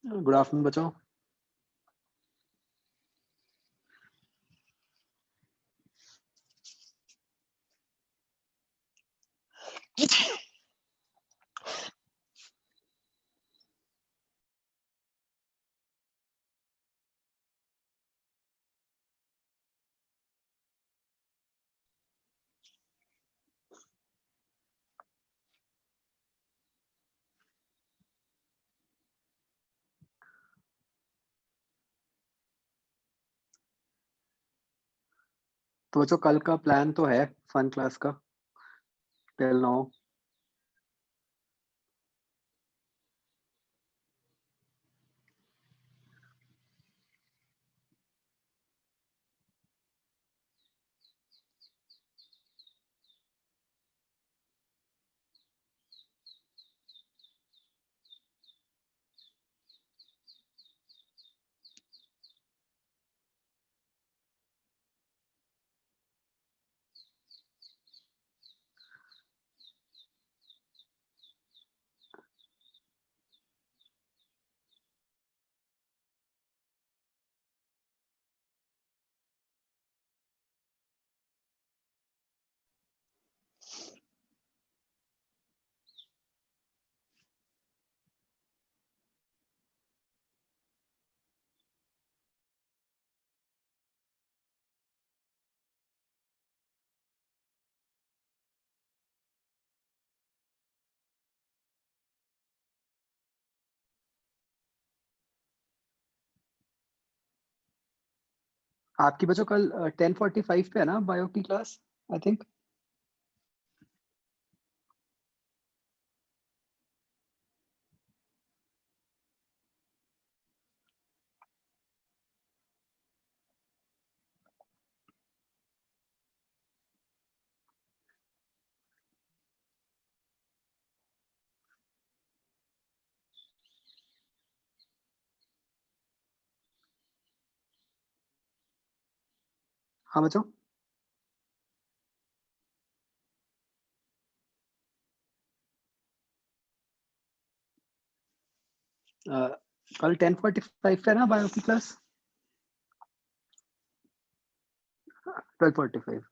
Good afternoon बच्चों। तो बच्चों कल का प्लान तो है फन क्लास का टिल नाउ। आपकी बच्चों कल 10:45 पे है ना बायो की क्लास आई थिंक। हाँ बच्चों। कल 10:45 पे है ना बायो की क्लास। 12:45।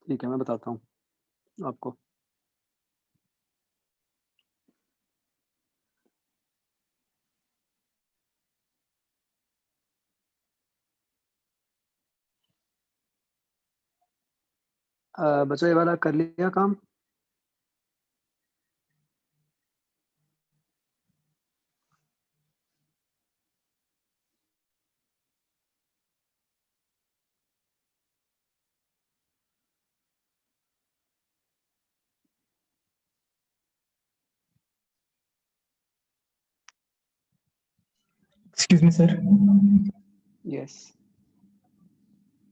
ठीक है मैं बताता हूँ आपको। बच्चों ये वाला कर लिया काम। Excuse me sir. Yes.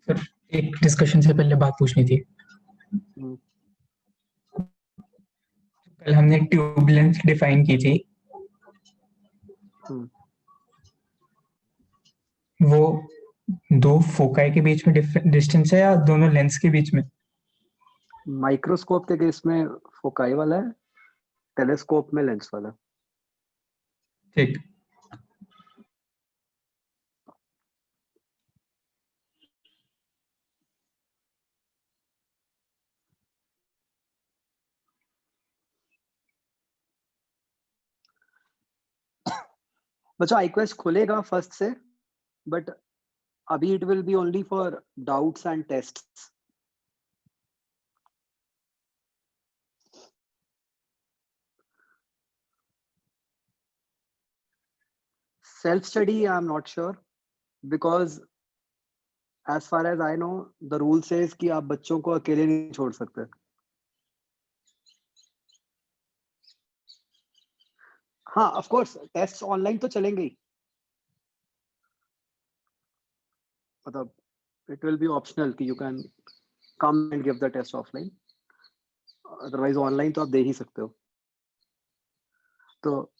Sir एक डिस्कशन से पहले बात पूछनी थी। कल हमने ट्यूब लेंथ डिफाइन की थी, वो दो फोकाई के बीच में डिस्टेंस है या दोनों लेंस के बीच में? माइक्रोस्कोप के केस में फोकाई वाला है, टेलीस्कोप में लेंस वाला। ठीक। बच्चों iQuest खुलेगा फर्स्ट से, बट अभी it will B only for doubts and tests. Self study I am not sure because as far as I know the rule says कि आप बच्चों को अकेले नहीं छोड़ सकते। हाँ ऑफ कोर्स टेस्ट ऑनलाइन तो चलेंगे ही, मतलब इट विल बी ऑप्शनल कि you can come and give the test offline, otherwise online तो आप दे ही सकते हो। तो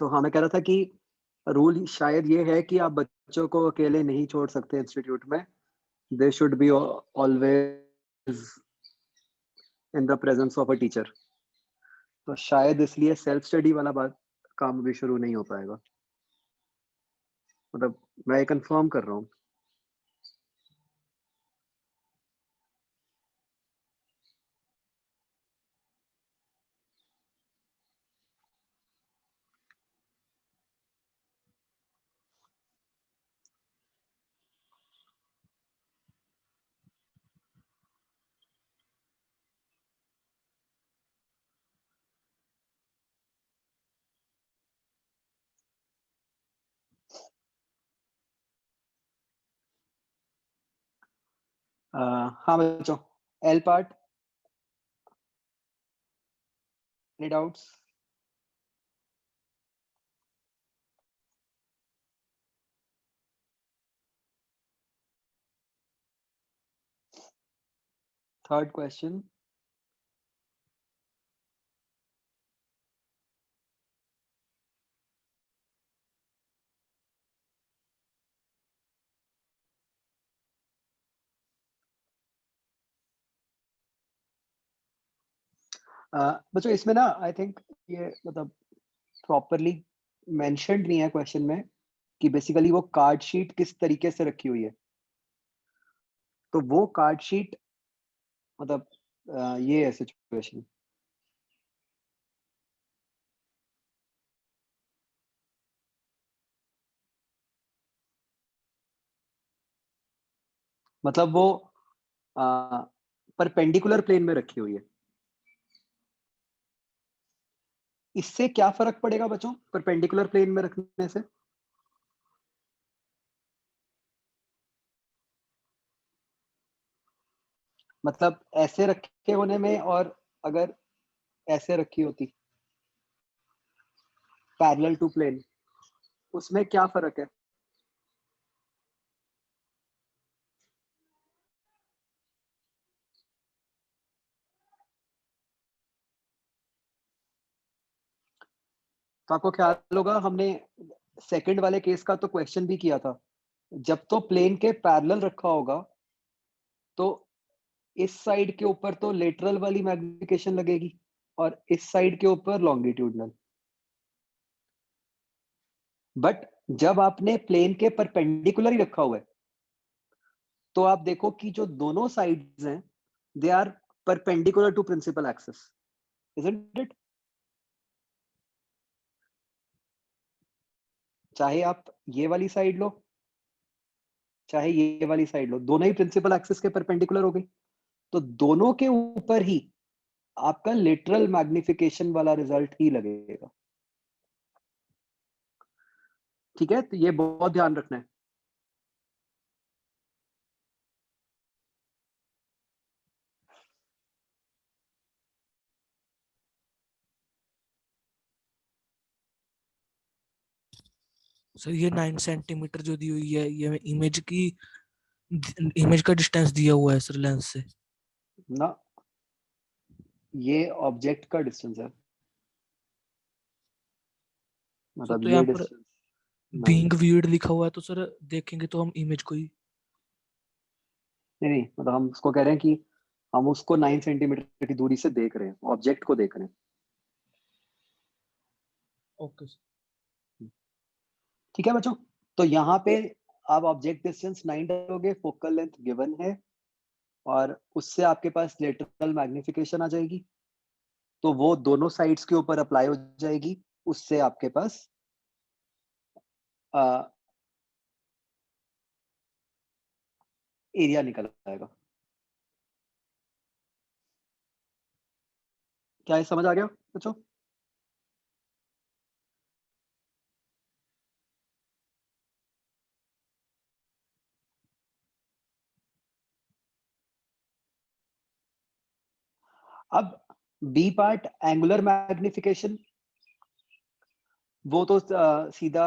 हाँ मैं कह रहा था कि रूल शायद ये है कि आप बच्चों को अकेले नहीं छोड़ सकते इंस्टीट्यूट में, they should be always in the presence of a teacher. तो शायद इसलिए सेल्फ स्टडी वाला बात काम भी शुरू नहीं हो पाएगा। मतलब मैं कंफर्म कर रहा हूँ। हाँ बच्चों, L part, any doubts? Third question, बच्चों इसमें ना आई थिंक ये मतलब प्रॉपरली मेंशन्ड नहीं है क्वेश्चन में कि बेसिकली वो कार्ड शीट किस तरीके से रखी हुई है। तो वो कार्ड शीट मतलब ये है सिचुएशन। मतलब वो परपेंडिकुलर प्लेन में रखी हुई है। इससे क्या फर्क पड़ेगा बच्चों परपेंडिकुलर प्लेन में रखने से? मतलब ऐसे रखे होने में और अगर ऐसे रखी होती पैरेलल टू प्लेन, उसमें क्या फर्क है? तो आपको ख्याल होगा हमने सेकंड वाले केस का तो क्वेश्चन भी किया था। जब तो प्लेन के पैरेलल रखा होगा तो इस साइड के ऊपर तो लेटरल वाली मैग्निफिकेशन लगेगी और इस साइड के ऊपर लॉन्गिट्यूडनल। बट जब आपने प्लेन के परपेंडिकुलर ही रखा हुआ है तो आप देखो कि जो दोनों साइड्स हैं they are perpendicular to principal axis, isn't it? चाहे आप ये वाली साइड लो चाहे ये वाली साइड लो, दोनों ही प्रिंसिपल एक्सिस के परपेंडिकुलर हो गई। तो दोनों के ऊपर ही आपका लिटरल मैग्निफिकेशन वाला रिजल्ट ही लगेगा। ठीक है, तो ये बहुत ध्यान रखना है। सर ये 9 सेंटीमीटर जो दी हुई है ये इमेज का डिस्टेंस दिया हुआ है सर लेंस से। ना, ये ऑब्जेक्ट का डिस्टेंस है, मतलब तो ये यहाँ पर डिस्टेंस बीइंग व्यूड लिखा हुआ है तो सर देखेंगे तो हम इमेज को ही। नहीं नहीं, मतलब हम उसको कह रहे हैं कि हम उसको 9 सेंटीमीटर की दूरी से देख रहे हैं, ऑब्जेक्ट को देख रहे हैं। Okay sir. ठीक है बच्चों, तो यहाँ पे आप ऑब्जेक्ट डिस्टेंस 9 डालोगे, फोकल लेंथ गिवन है और उससे आपके पास लेटरल मैग्निफिकेशन आ जाएगी, तो वो दोनों साइड्स के ऊपर अप्लाई हो जाएगी। उससे आपके पास एरिया निकल आएगा। क्या ये समझ आ गया बच्चों? अब बी पार्ट एंगुलर मैग्निफिकेशन, वो तो सीधा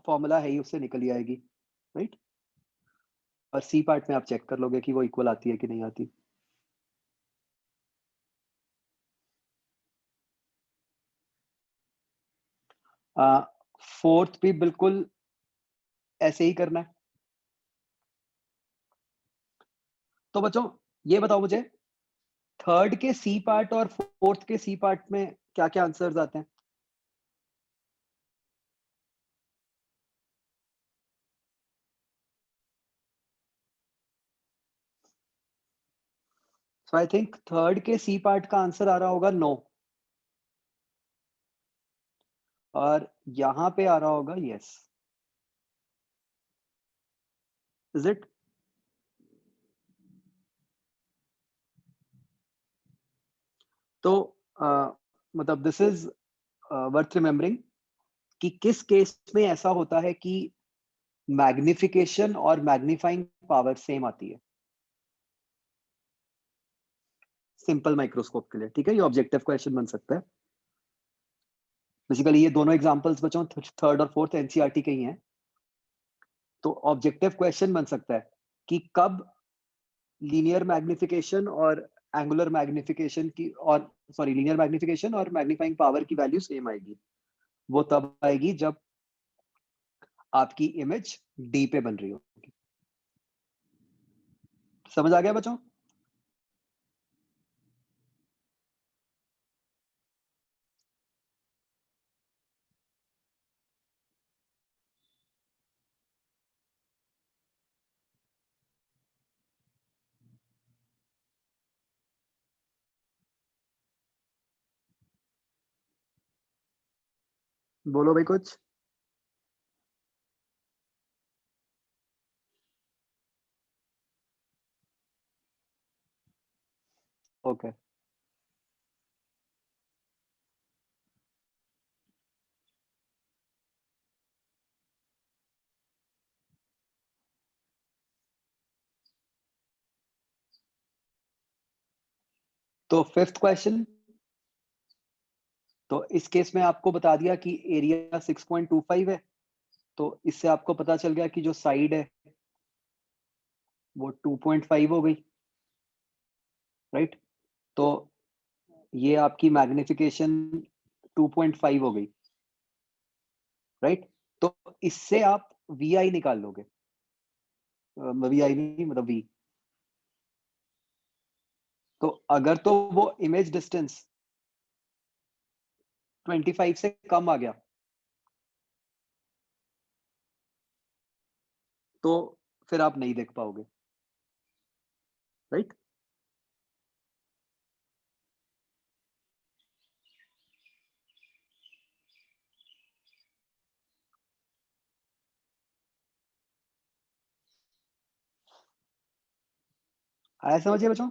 फॉर्मूला है ही, उससे निकल ही आएगी, राइट? और सी पार्ट में आप चेक कर लोगे कि वो इक्वल आती है कि नहीं आती। फोर्थ भी बिल्कुल ऐसे ही करना है। तो बच्चों ये बताओ मुझे, थर्ड के सी पार्ट और फोर्थ के सी पार्ट में क्या क्या आंसर्स आते हैं? सो आई थिंक थर्ड के सी पार्ट का आंसर आ रहा होगा 9, और यहां पे आ रहा होगा यस। Is it? तो मतलब दिस इज वर्थ रिमेम्बरिंग कि किस केस में ऐसा होता है कि मैग्निफिकेशन और मैग्नीफाइंग पावर सेम आती है सिंपल माइक्रोस्कोप के लिए। ठीक है, ये ऑब्जेक्टिव क्वेश्चन बन सकता है। बेसिकली ये दोनों एग्जांपल्स बच्चों थर्ड और फोर्थ एनसीईआरटी के ही हैं। तो ऑब्जेक्टिव क्वेश्चन बन सकता है कि कब लीनियर मैग्निफिकेशन और एंगुलर मैग्निफिकेशन की, और सॉरी लीनियर मैग्निफिकेशन और मैग्नीफाइंग पावर की वैल्यू सेम आएगी। वो तब आएगी जब आपकी इमेज डी पे बन रही होगी। समझ आ गया बच्चों? बोलो भाई कुछ। Okay okay. तो फिफ्थ क्वेश्चन, तो इस केस में आपको बता दिया कि एरिया 6.25 है। तो इससे आपको पता चल गया कि जो साइड है वो 2.5 हो गई, राइट? तो ये आपकी मैग्निफिकेशन 2.5 हो गई, राइट? तो इससे आप वी आई निकाल लोगे, वी आई नहीं मतलब वी। तो अगर तो वो इमेज डिस्टेंस 25 से कम आ गया तो फिर आप नहीं देख पाओगे, राइट? आया समझिए बच्चों?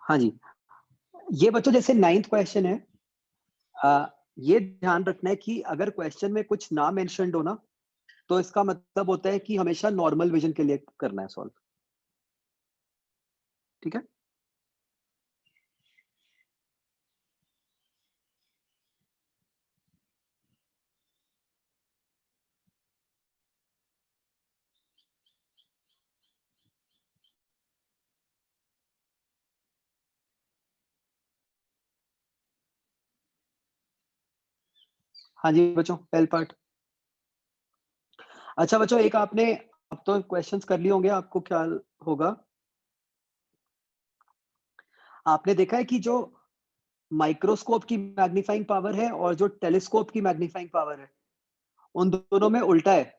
हाँ जी, ये बच्चों जैसे 9th क्वेश्चन है, ये ध्यान रखना है कि अगर क्वेश्चन में कुछ ना मेंशन्ड हो ना, तो इसका मतलब होता है कि हमेशा नॉर्मल विजन के लिए करना है सॉल्व। ठीक है? हाँ जी बच्चों, पहल पार्ट। अच्छा बच्चों, एक आपने अब तो क्वेश्चंस कर लिए होंगे, आपको ख्याल होगा, आपने देखा है कि जो माइक्रोस्कोप की मैग्नीफाइंग पावर है और जो टेलीस्कोप की मैग्नीफाइंग पावर है उन दोनों में उल्टा है।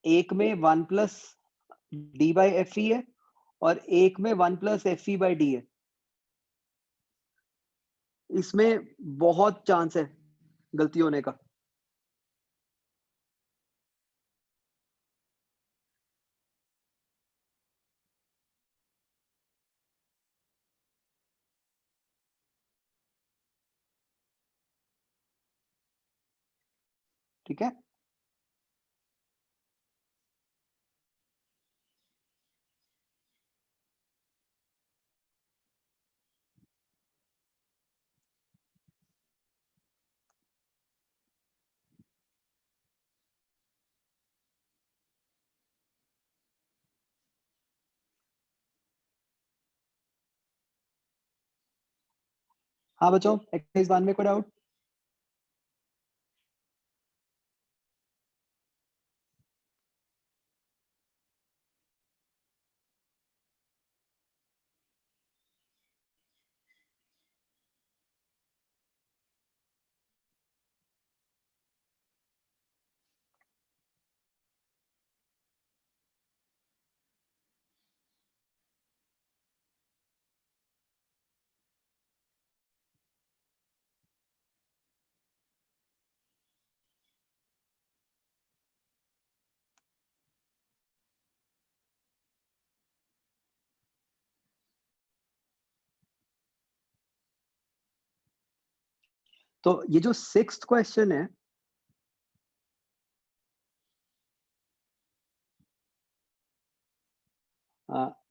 एक में 1 plus D by F E है और एक में 1 plus F E by D है। इसमें बहुत चांस है गलती होने का। ठीक है, हाँ बच्चों, एक्सरसाइज 1 में कोई डाउट? तो ये जो 6th क्वेश्चन है,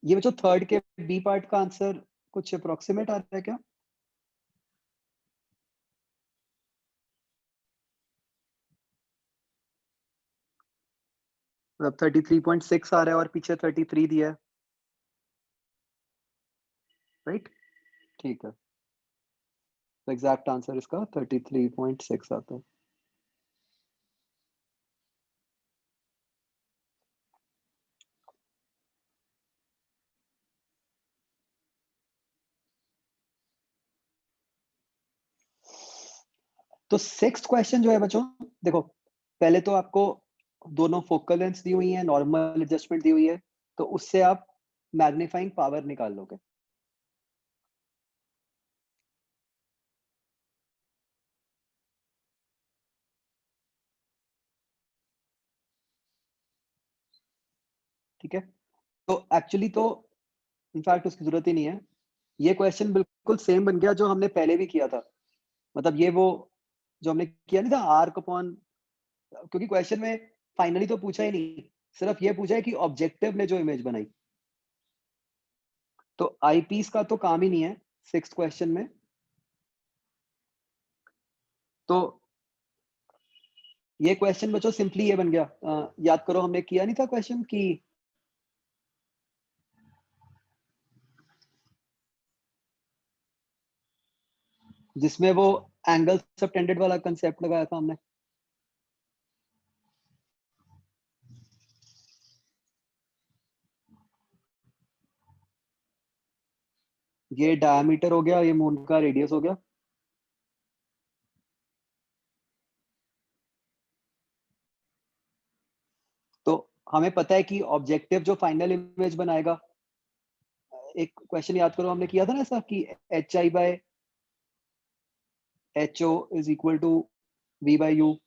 ये बच्चों थर्ड के बी पार्ट का आंसर कुछ अप्रोक्सीमेट आ रहा है क्या? मतलब 33.6 आ रहा है और पीछे 33 दिया है, राइट? ठीक है, तो एग्जैक्ट आंसर इसका 33.6 आता है। तो 6th क्वेश्चन जो है बच्चों, देखो पहले तो आपको दोनों फोकल लेंथ दी हुई है, नॉर्मल एडजस्टमेंट दी हुई है, तो उससे आप मैग्नीफाइंग पावर निकाल लोगे। ठीक है, तो एक्चुअली तो इनफैक्ट उसकी जरूरत ही नहीं है। ये क्वेश्चन बिल्कुल सेम बन गया जो हमने पहले भी किया था। मतलब ये वो जो हमने किया नहीं था आर्क अपॉन, क्योंकि क्वेश्चन में फाइनली तो पूछा ही नहीं, सिर्फ ये पूछा है कि ऑब्जेक्टिव ने जो इमेज बनाई। तो आईपीस का तो काम ही नहीं है 6th क्वेश्चन में। तो ये क्वेश्चन बच्चों सिंपली ये बन गया, याद करो हमने किया नहीं था क्वेश्चन कि जिसमें वो एंगल सबटेंडेड वाला कंसेप्ट लगाया था हमने। ये डायमीटर हो गया, ये मून का रेडियस हो गया। तो हमें पता है कि ऑब्जेक्टिव जो फाइनल इमेज बनाएगा, एक क्वेश्चन याद करो हमने किया था ना ऐसा कि H I by H O is equal to V by U,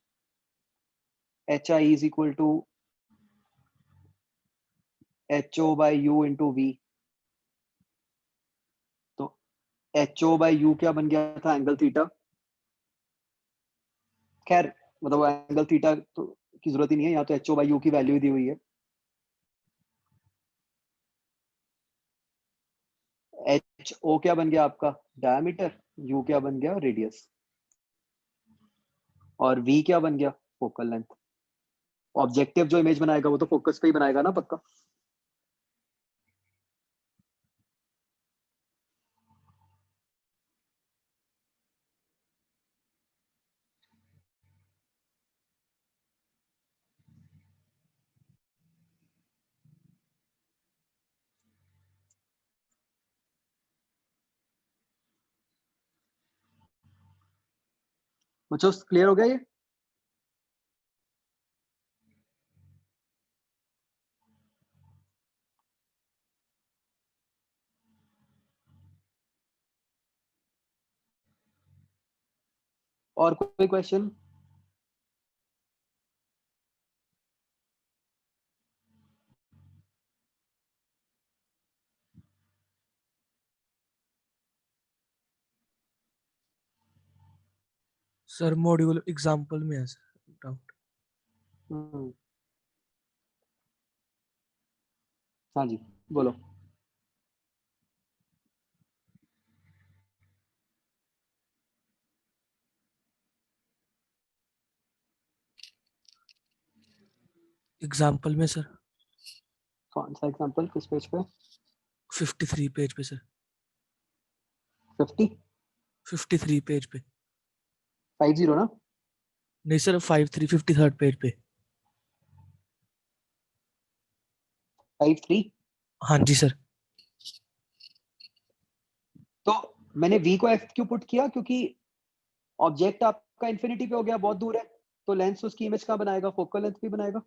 H I is equal to H O by U into V. तो एच ओ बाय यू क्या बन गया था? Angle theta. खैर मतलब एंगल थीटा तो की जरूरत ही नहीं है, यहाँ तो एच ओ बाय यू की वैल्यू दी हुई है। एच ओ क्या बन गया आपका? डायमीटर। यू क्या बन गया? रेडियस। और वी क्या बन गया? Focal length. ऑब्जेक्टिव जो इमेज बनाएगा वो तो फोकस पे ही बनाएगा ना पक्का। बच्चों क्लियर हो गया ये? और कोई क्वेश्चन? सर मॉड्यूल एग्जांपल में है सर डाउट। हाँ जी, बोलो। एग्जांपल में सर कौन सा एग्जांपल, किस पेज पे? 53 पेज पे सर। 50? 53 पेज पे। 50 ना? नहीं सर 53 पेज पे। 53? हाँ जी सर। तो मैंने v को f क्यों पुट किया? क्योंकि ऑब्जेक्ट आपका इन्फिनिटी पे हो गया, बहुत दूर है, तो लेंस उसकी इमेज कहाँ बनाएगा? फोकल लेंथ भी बनाएगा।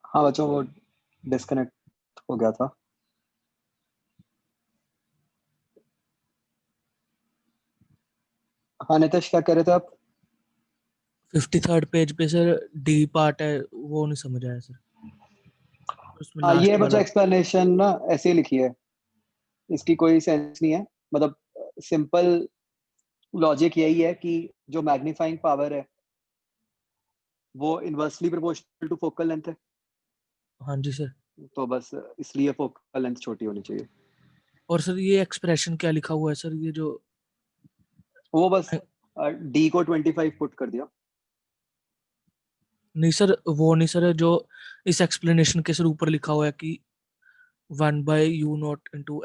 हाँ बच्चों, वो डिस्कनेक्ट हो गया था। हाँ नितेश, क्या कह रहे थे आप? 53 पेज पे सर डी पार्ट है, वो नहीं समझ आया सर। उसमें हाँ ये लास्ट बच्चा वाला। एक्सप्लेनेशन ना ऐसे ही लिखी है, इसकी कोई सेंस नहीं है। मतलब सिंपल लॉजिक यही है कि जो मैग्नीफाइंग पावर है वो inversely proportional to focal length है, हाँ जी सर। तो बस इसलिए फोकल लेंथ छोटी होनी चाहिए। और सर ये एक्सप्रेशन क्या लिखा हुआ है सर, ये जो वो बस डी को 25 पुट कर दिया। नहीं सर वो नहीं सर, जो इस एक्सप्लेनेशन के सर ऊपर लिखा हुआ है कि 1/u0 into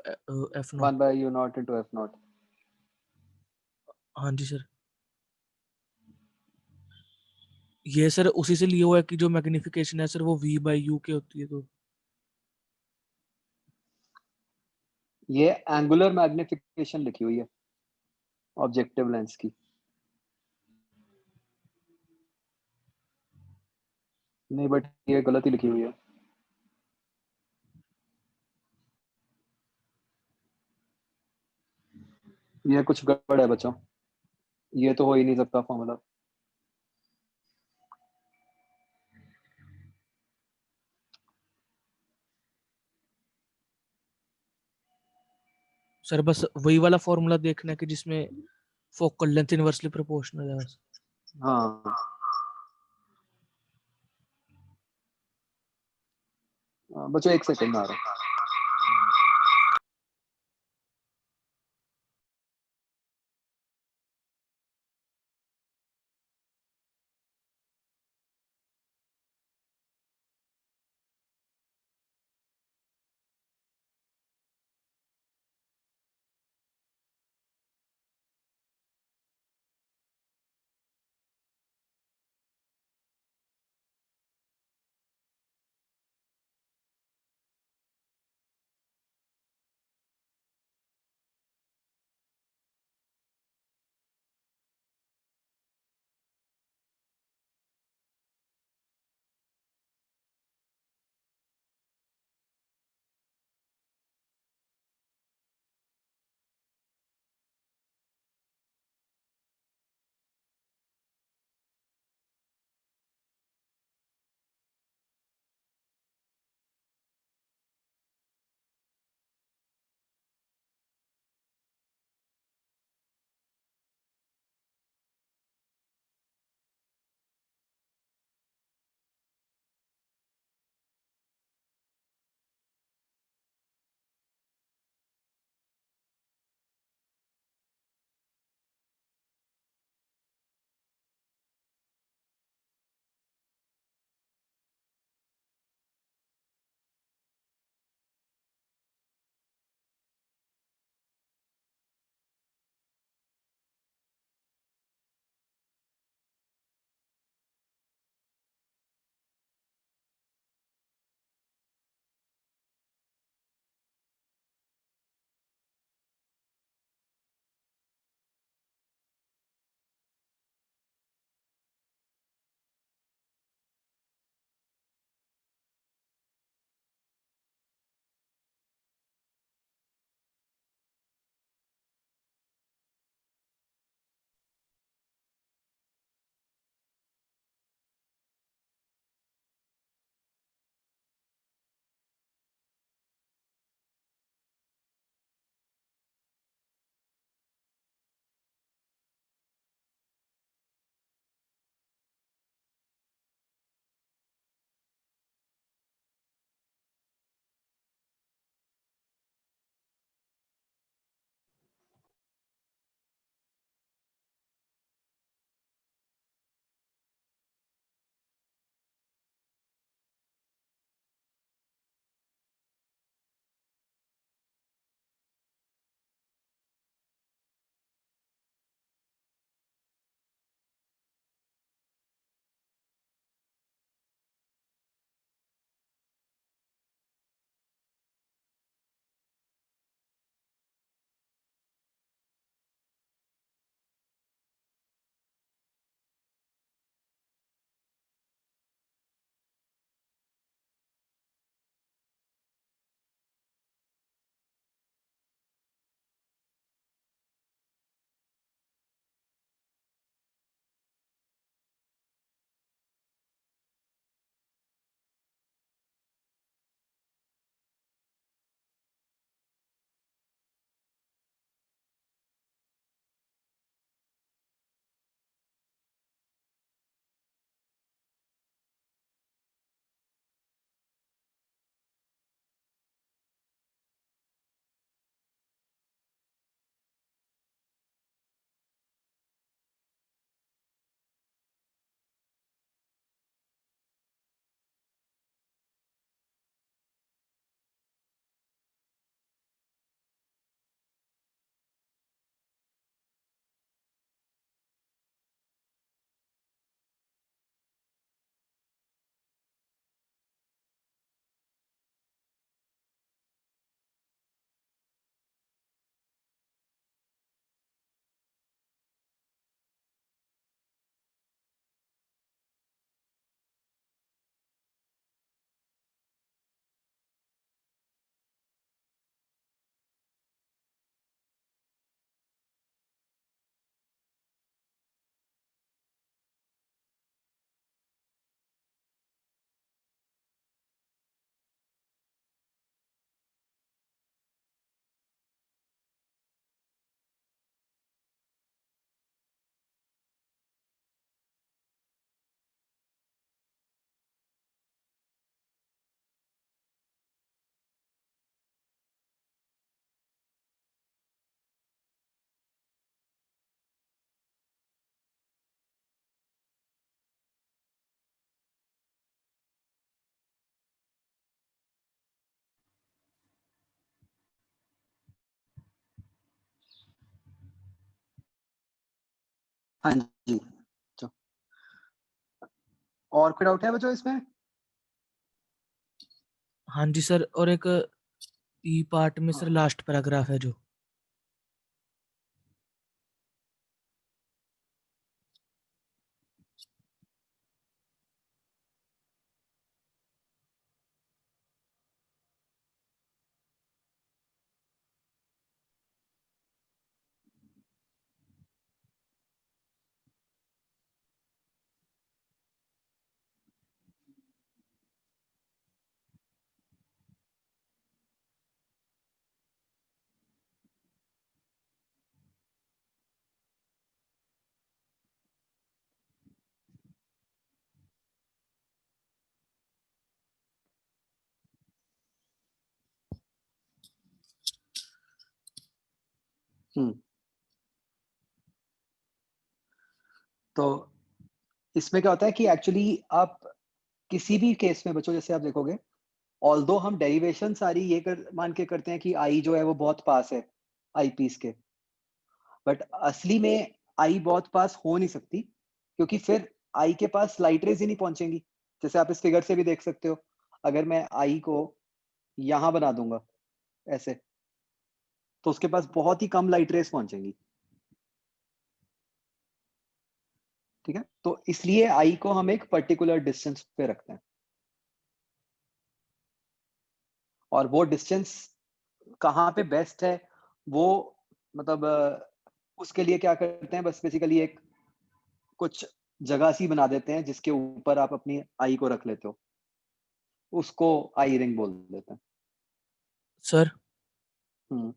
f0। 1/u0 into f0। हाँ जी सर। ये सर उसी से लिया हुआ है कि जो मैग्निफिकेशन है सर वो v/u के होती है तो। ये एंगुलर मैग्निफिकेशन लिखी हुई है ऑब्जेक्टिव लेंस की। नहीं बट ये गलत ही लिखी हुई है। ये कुछ गड़बड़ है बच्चों, ये तो हो ही नहीं सकता फॉर्मूला। सर बस वही वाला फॉर्मूला देखना है कि जिसमें फोकल लेंथ इनवर्सली प्रोपोर्शनल है बस। हाँ बच्चों, एक सेकंड में आ रहा हूँ। हाँ जी। चलो, और कोई डाउट है बच्चों इसमें? हाँ जी सर, और एक ई पार्ट में सर लास्ट पैराग्राफ है जो, हम्म, तो इसमें क्या होता है कि एक्चुअली आप किसी भी केस में बच्चों, जैसे आप देखोगे, ऑल्दो हम डेरिवेशन सारी ये कर मान के करते हैं कि आई जो है वो बहुत पास है आई पीस के, बट असली में आई बहुत पास हो नहीं सकती, क्योंकि फिर आई के पास लाइट रेज ही नहीं पहुंचेंगी। जैसे आप इस फिगर से भी देख सकते हो, अगर मैं आई को यहां बना दूंगा ऐसे, तो उसके पास बहुत ही कम लाइट रेज पहुंचेंगी। ठीक है, तो इसलिए आई को हम एक पर्टिकुलर डिस्टेंस पे रखते हैं, और वो डिस्टेंस कहाँ पे बेस्ट है वो, मतलब उसके लिए क्या करते हैं, बस बेसिकली एक कुछ जगह सी बना देते हैं जिसके ऊपर आप अपनी आई को रख लेते हो, उसको आई रिंग बोल देते हैं। सर हम्म,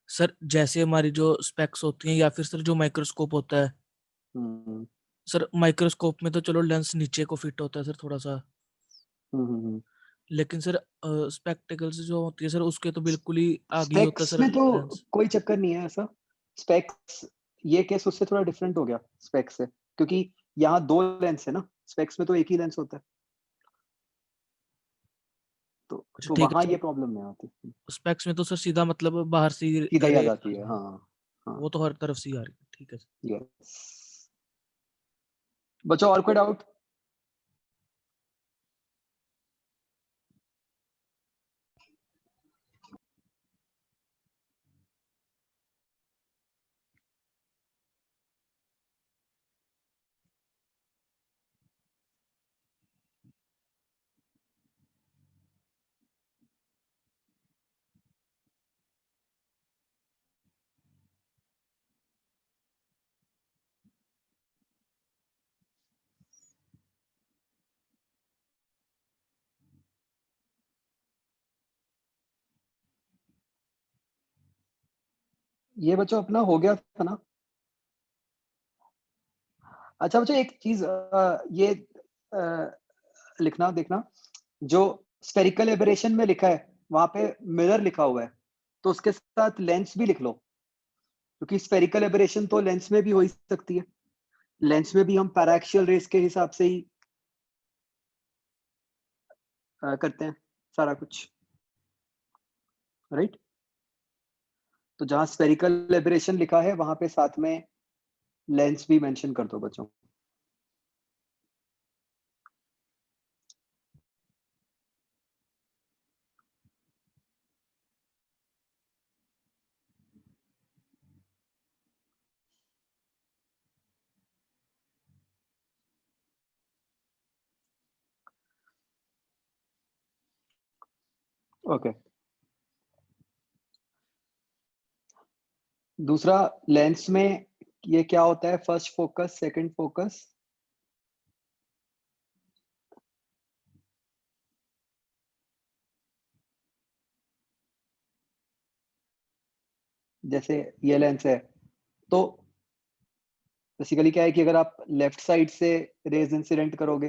सर जैसे हमारी जो स्पेक्स होती हैं या फिर सर जो माइक्रोस्कोप होता है, हम्म, सर माइक्रोस्कोप में तो चलो लेंस नीचे को फिट होता है सर थोड़ा सा, हम्म। लेकिन सर स्पेक्टिकल्स जो होती है सर उसके तो बिल्कुल ही आगे ही होता है स्पेक्स सर में तो लेंस। कोई चक्कर नहीं है ऐसा। स्पेक्स, ये केस उससे थोड़ा डिफरेंट हो गया स्पेक्स से, क्योंकि यहाँ दो लेंस है ना, स्पेक्स में तो एक ही लेंस होता है, तो अच्छा तो ठीक है वहां सर, ये प्रॉब्लम नहीं आती, स्पेक्स में तो सर सीधा मतलब बाहर से ही सीधा ही आ रे जाती है। हाँ, हाँ, वो तो हर तरफ से ही आ रही है, ठीक है सर। यस। बच्चों और कोई डाउट? ये बच्चों अपना हो गया था ना। अच्छा बच्चों एक चीज ये लिखना देखना, जो स्फेरिकल एबरेशन में लिखा है वहां पे मिरर लिखा हुआ है, तो उसके साथ लेंस भी लिख लो, क्योंकि स्फेरिकल एबरेशन तो लेंस में भी हो ही सकती है। लेंस में भी हम पैराक्सियल रेस के हिसाब से ही करते हैं सारा कुछ, राइट? तो जहां स्फेरिकल एबरेशन लिखा है वहां पे साथ में लेंस भी मेंशन कर दो बच्चों। ओके, दूसरा, लेंस में ये क्या होता है, फर्स्ट फोकस, सेकंड फोकस? जैसे ये लेंस है, तो बेसिकली क्या है कि अगर आप लेफ्ट साइड से रेज इंसिडेंट करोगे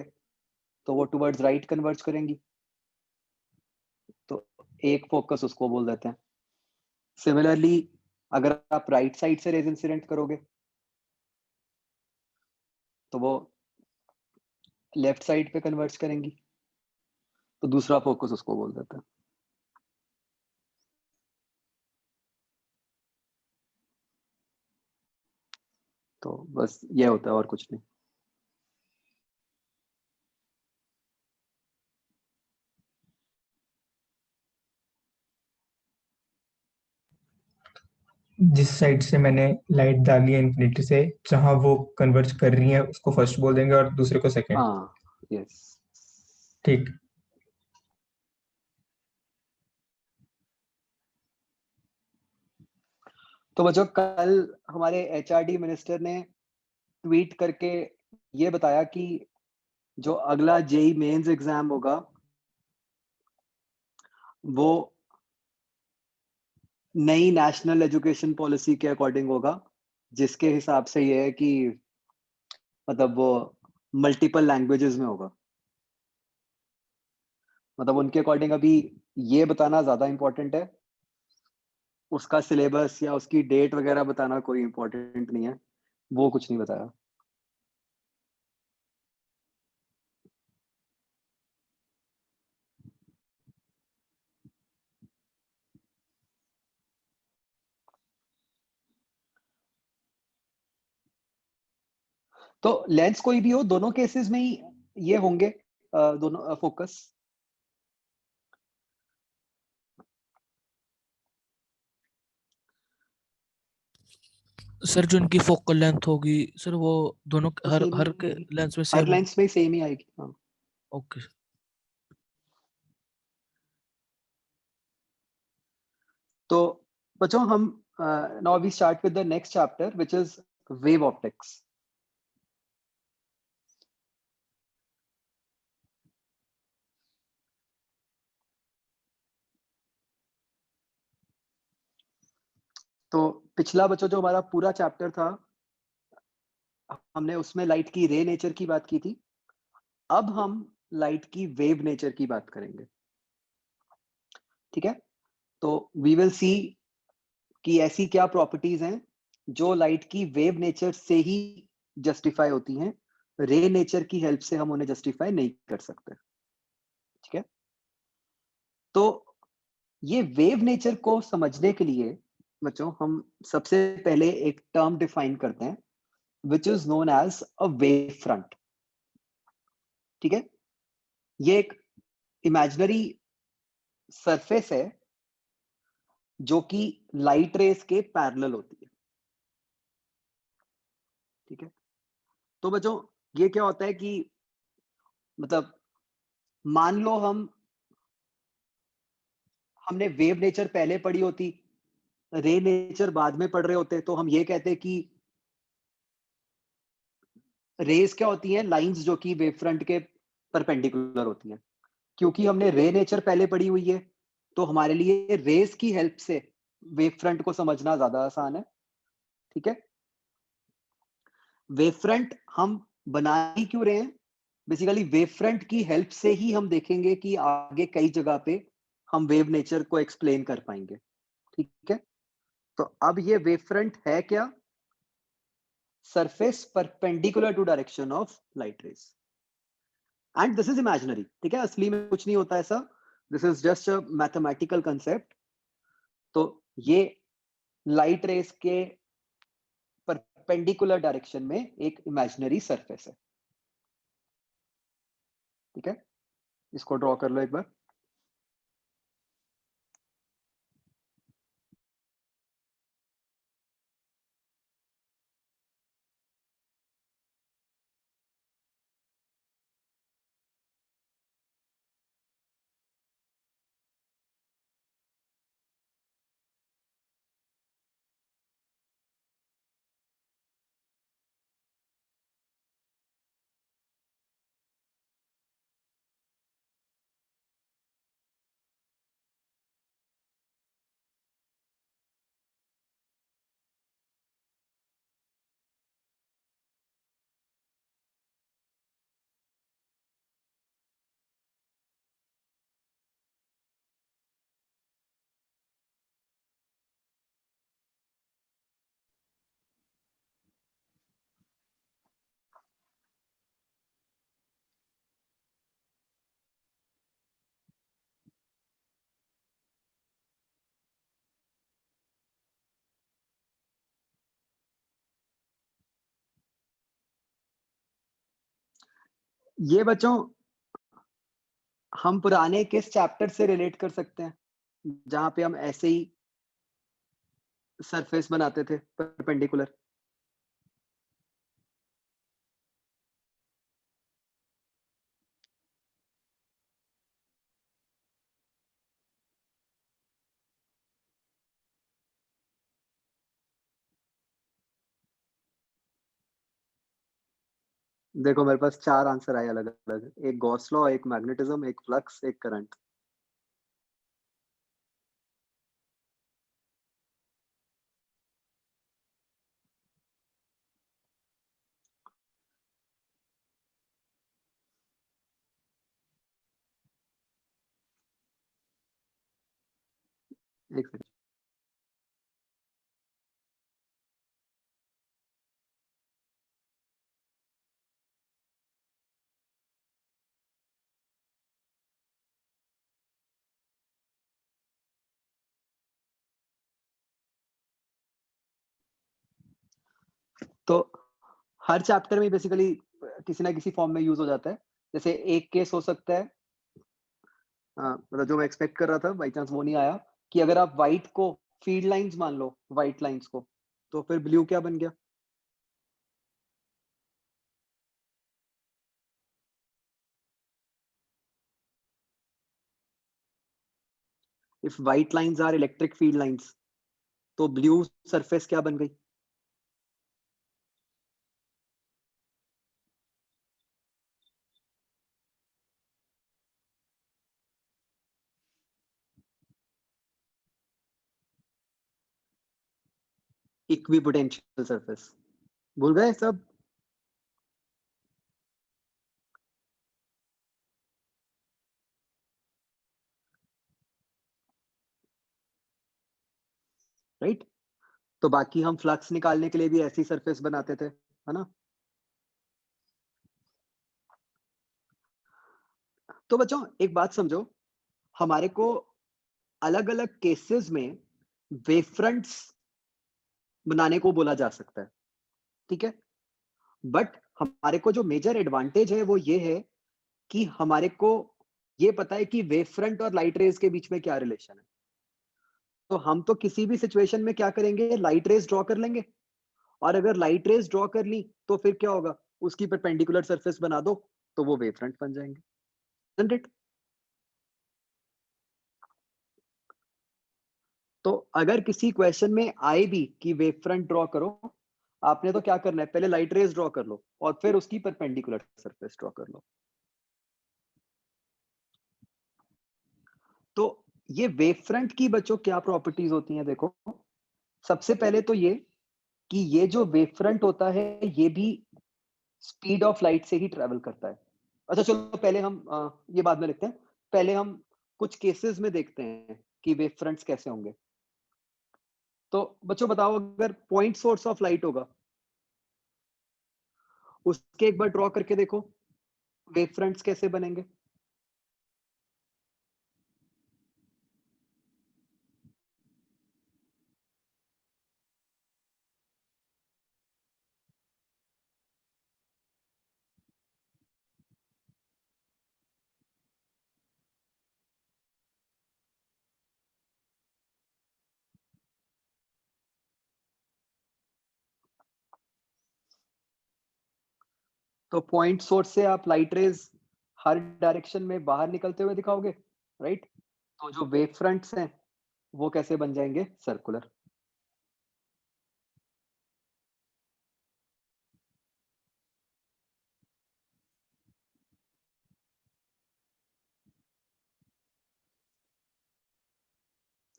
तो वो टुवर्ड्स राइट कन्वर्ज करेंगी, तो एक फोकस उसको बोल देते हैं। सिमिलरली अगर आप राइट साइड से रेज इंसिडेंट करोगे तो वो लेफ्ट साइड पे कन्वर्ज करेंगी, तो दूसरा फोकस उसको बोल देते हैं। तो बस ये होता है और कुछ नहीं। जिस साइड से मैंने लाइट डाली है इन्फिनिटी से, जहां वो कन्वर्ज कर रही है उसको फर्स्ट बोल देंगे और दूसरे को सेकंड। हाँ, यस। ठीक। तो बच्चों, कल हमारे एचआरडी मिनिस्टर ने ट्वीट करके ये बताया कि जो अगला जेई मेंस एग्जाम होगा वो नई नेशनल एजुकेशन पॉलिसी के अकॉर्डिंग होगा, जिसके हिसाब से ये है कि मतलब वो मल्टीपल लैंग्वेजेस में होगा। मतलब उनके अकॉर्डिंग अभी ये बताना ज्यादा इम्पोर्टेंट है, उसका सिलेबस या उसकी डेट वगैरह बताना कोई इम्पोर्टेंट नहीं है, वो कुछ नहीं बताया। तो लेंस कोई भी हो, दोनों केसेस में ही ये होंगे दोनों फोकस। सर जो इनकी फोकल लेंथ होगी सर वो दोनों हर सेम ही हर के आएगी, लेंस में हर सेम होगी। लेंस में सेम ही आएगी। हाँ। ओके। तो बच्चों, हम now we start with the next chapter which is wave optics. तो पिछला बच्चों जो हमारा पूरा चैप्टर था, हमने उसमें लाइट की रे नेचर की बात की थी। अब हम लाइट की वेव नेचर की बात करेंगे। ठीक है। तो वी विल सी कि ऐसी क्या प्रॉपर्टीज हैं जो लाइट की वेव नेचर से ही जस्टिफाई होती हैं, रे नेचर की हेल्प से हम उन्हें जस्टिफाई नहीं कर सकते। ठीक है। तो ये वेव नेचर को समझने के लिए बच्चों हम सबसे पहले एक टर्म डिफाइन करते हैं which is known as a wave front. ठीक है। ये एक इमेजिनरी सरफेस है जो कि लाइट रेस के पैरेलल होती है। ठीक है। तो बच्चों, ये क्या होता है कि मतलब मान लो हमने वेव नेचर पहले पढ़ी होती, रे नेचर बाद में पढ़ रहे होते, तो हम ये कहते कि रेस क्या होती हैं, लाइंस जो कि वेव फ्रंट के परपेंडिकुलर होती हैं। क्योंकि हमने रे नेचर पहले पढ़ी हुई है, तो हमारे लिए रेस की हेल्प से वेव फ्रंट को समझना ज्यादा आसान है। ठीक है। वेव फ्रंट हम बना ही क्यों रहे हैं? बेसिकली वेव फ्रंट की हेल्प से ही हम देखेंगे कि आगे कई जगह पे हम वेव नेचर को एक्सप्लेन कर पाएंगे। ठीक है। तो अब ये वेव फ्रंट है क्या? Surface perpendicular to direction of light rays, and this is imaginary. ठीक है, असली में कुछ नहीं होता ऐसा, this is just a mathematical concept. तो ये लाइट रेस के परपेंडिकुलर डायरेक्शन में एक इमेजिनरी सरफेस है। ठीक है। इसको ड्रॉ कर लो एक बार। ये बच्चों हम पुराने किस चैप्टर से रिलेट कर सकते हैं जहां पे हम ऐसे ही सरफेस बनाते थे परपेंडिकुलर? देखो मेरे पास 4 आंसर आए अलग-अलग। एक गॉस लॉ, एक मैग्नेटिज्म, एक फ्लक्स, एक करंट। एक सेकंड। तो हर चैप्टर में बेसिकली किसी ना किसी फॉर्म में यूज़ हो जाता है। जैसे एक केस हो सकता है, मतलब जो मैं एक्सपेक्ट कर रहा था बाय चांस वो नहीं आया, कि अगर आप व्हाइट को फील्ड लाइन्स मान लो, व्हाइट लाइन्स को, तो फिर ब्लू क्या बन गया? If white lines are electric field lines, तो ब्लू सरफेस क्या बन गई? Equipotential surface. भूल गए सब? राइट? तो बाकी हम फ्लक्स निकालने के लिए भी ऐसी सरफेस बनाते थे, है ना? तो बच्चों एक बात समझो, हमारे को अलग-अलग केसेस में वेव फ्रंट्स बनाने को बोला जा सकता है, ठीक है? बट हमारे को जो मेजर एडवांटेज है वो ये है कि हमारे को ये पता है कि वेव फ्रंट और लाइट रेज के बीच में क्या रिलेशन है। तो हम तो किसी भी सिचुएशन में क्या करेंगे, लाइट रेज ड्रॉ कर लेंगे, और अगर लाइट रेज ड्रॉ कर ली तो फिर क्या होगा, उसकी परपेंडिकुलर सरफेस बना दो तो वो वेव फ्रंट बन जाएंगे। Isn't it? तो अगर किसी क्वेश्चन में आए भी कि वेव फ्रंट ड्रॉ करो, आपने तो क्या करना है, पहले लाइट रेज ड्रॉ कर लो और फिर उसकी परपेंडिकुलर सरफेस ड्रॉ कर लो। तो ये वेव फ्रंट की बच्चों क्या प्रॉपर्टीज होती हैं, देखो। सबसे पहले तो ये कि ये जो वेव फ्रंट होता है ये भी स्पीड ऑफ लाइट से ही ट्रेवल करता है। अच्छा चलो पहले हम ये बाद में लिखते हैं। पहले हम कुछ केसेस में देखते हैं कि वेव फ्रंट्स कैसे होंगे। तो बच्चों बताओ, अगर पॉइंट सोर्स ऑफ लाइट होगा, उसके एक बार ड्रॉ करके देखो वेव फ्रंट्स कैसे बनेंगे। तो पॉइंट सोर्स से आप लाइट रेज हर डायरेक्शन में बाहर निकलते हुए दिखाओगे, राइट? तो जो वेव फ्रंट्स हैं वो कैसे बन जाएंगे, सर्कुलर।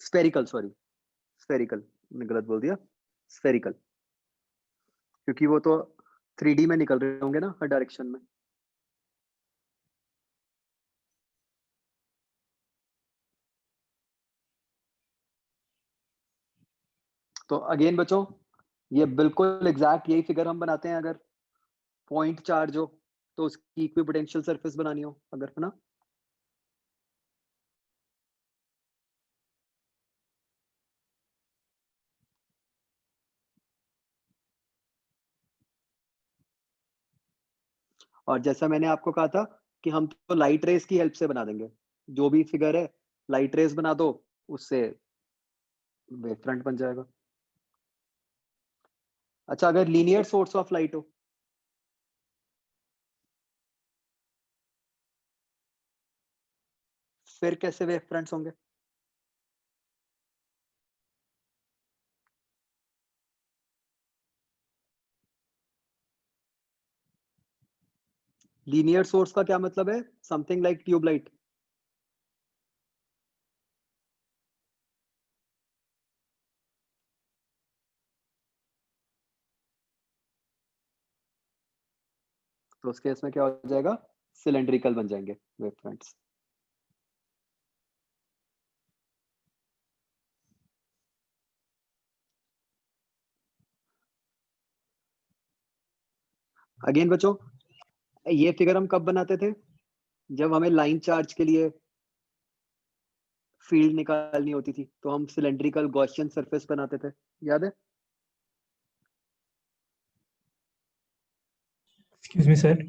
स्फेरिकल, सॉरी, स्फेरिकल, मैंने गलत बोल दिया। स्फेरिकल, क्योंकि वो तो 3D में निकल रहे होंगे ना हर डायरेक्शन में। तो अगेन बच्चों, ये बिल्कुल एग्जैक्ट यही फिगर हम बनाते हैं अगर पॉइंट चार्ज हो तो उसकी इक्विपोटेंशियल सरफेस बनानी हो अगर, है ना? और जैसा मैंने आपको कहा था कि हम तो लाइट रेज की हेल्प से बना देंगे, जो भी फिगर है लाइट रेज बना दो, उससे वेव फ्रंट बन जाएगा। अच्छा, अगर लीनियर सोर्स ऑफ लाइट हो, फिर कैसे वेव फ्रंट्स होंगे? लीनियर सोर्स का क्या मतलब है? Something like tube light. तो उस केस में क्या हो जाएगा? सिलेंड्रिकल बन जाएंगे वेव फ्रंट्स। अगेन बच्चों, ये फिगर हम कब बनाते थे? जब हमें लाइन चार्ज के लिए फील्ड निकालनी होती थी, तो हम सिलेंड्रिकल गॉसियन सरफेस बनाते थे, याद है? Excuse me sir,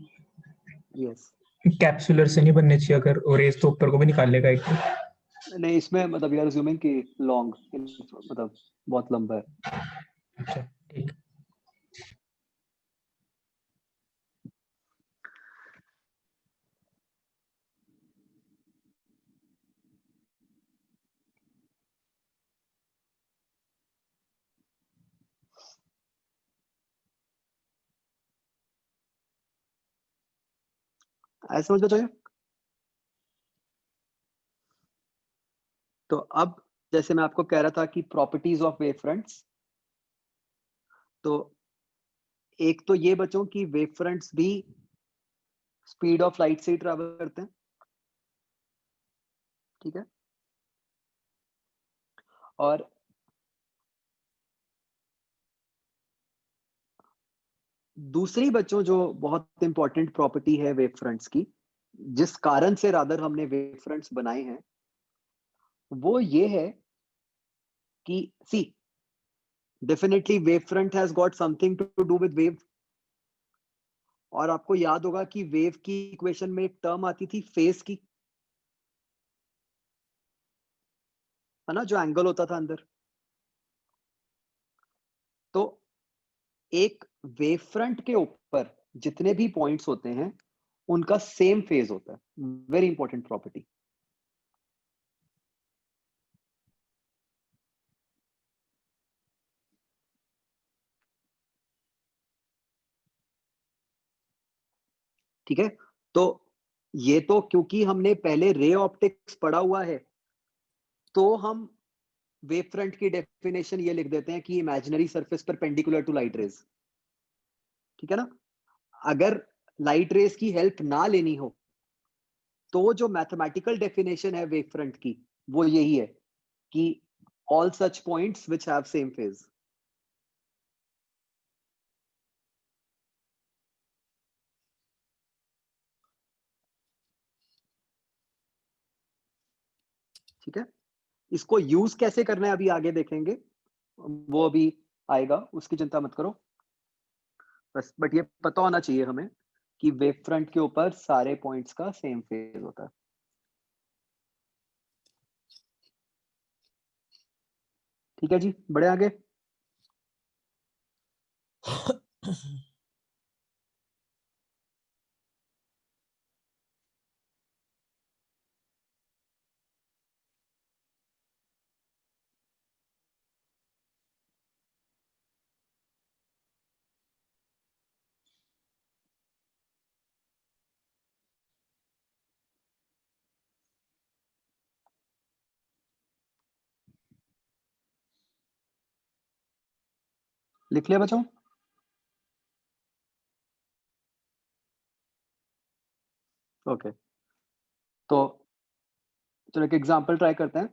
yes. Capsular से नहीं बनने चाहिए, अगर ओरेज तो ऊपर को भी निकाल लेगा एक तो। नहीं, इसमें मतलब वी आर अज्यूमिंग कि लॉन्ग, मतलब बहुत लंबा है। अच्छा ठीक। ऐसा समझ में चाहिए। तो अब जैसे मैं आपको कह रहा था कि प्रॉपर्टीज ऑफ वेव फ्रंट्स, तो एक तो ये बच्चों की वेव फ्रंट्स भी स्पीड ऑफ लाइट से ही ट्रैवल करते हैं, ठीक है? और दूसरी बच्चों जो बहुत इंपॉर्टेंट प्रॉपर्टी है वेव फ्रंट्स की, जिस कारण से रादर हमने वेव फ्रंट्स बनाए हैं, वो ये है कि see, definitely wave front has got something to do with wave. और आपको याद होगा कि वेव की इक्वेशन में एक टर्म आती थी फेज की, है ना, जो एंगल होता था अंदर। तो एक वेव फ्रंट के ऊपर जितने भी पॉइंट्स होते हैं, उनका सेम फेज होता है। Very important property. ठीक है? तो ये तो क्योंकि हमने पहले रे ऑप्टिक्स पढ़ा हुआ है, तो हम वेव फ्रंट की डेफिनेशन ये लिख देते हैं कि imaginary surface perpendicular to light rays. ठीक है ना? अगर लाइट रेज की हेल्प ना लेनी हो, तो जो मैथमेटिकल डेफिनेशन है वेव फ्रंट की, वो यही है कि all such points which have same phase. ठीक है? इसको यूज कैसे करना है अभी आगे देखेंगे, वो अभी आएगा, उसकी चिंता मत करो। बस बट ये पता होना चाहिए हमें कि वेव फ्रंट के ऊपर सारे पॉइंट्स का सेम फेज होता है। ठीक है जी, बढ़े आगे। लिख लिया बच्चों? ओके, तो चलो एक एग्जांपल ट्राई करते हैं।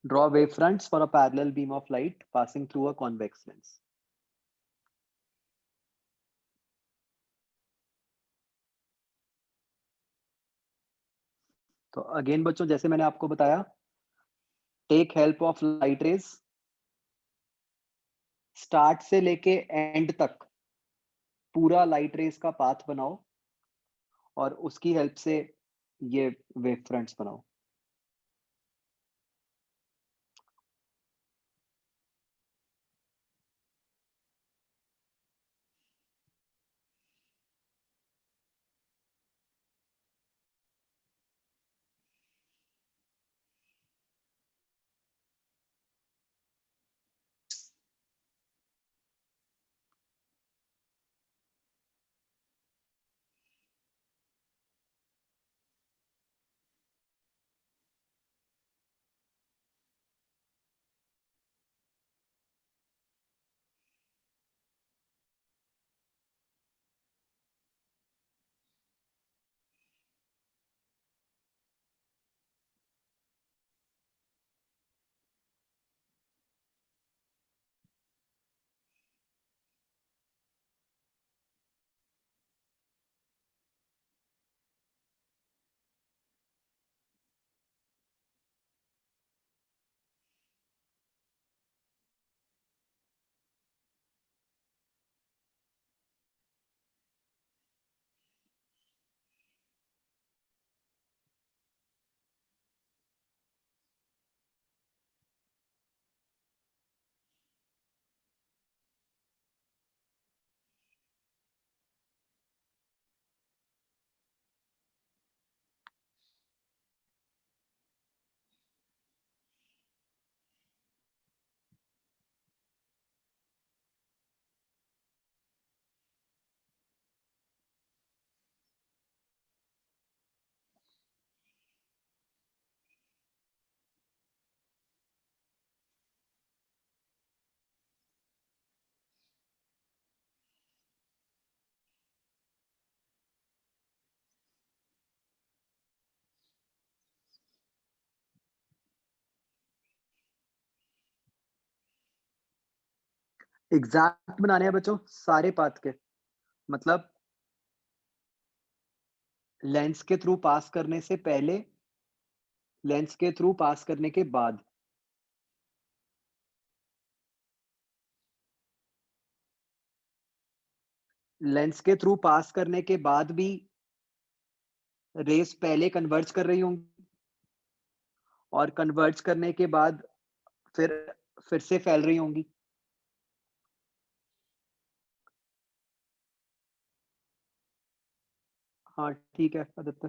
Draw wavefronts for a parallel beam of light passing through a convex lens. तो अगेन बच्चों, जैसे मैंने आपको बताया take help of light rays, start से लेके एंड तक पूरा लाइट रेज का पाथ बनाओ और उसकी हेल्प से ये वेव फ्रंट्स बनाओ। एग्जैक्ट बनाने हैं बच्चों सारे पाथ के, मतलब लेंस के थ्रू पास करने से पहले, लेंस के थ्रू पास करने के बाद। लेंस के थ्रू पास करने के बाद भी रेस पहले कन्वर्ज कर रही होंगी और कन्वर्ज करने के बाद फिर फिर से फैल रही होंगी। हाँ ठीक है आदित्य।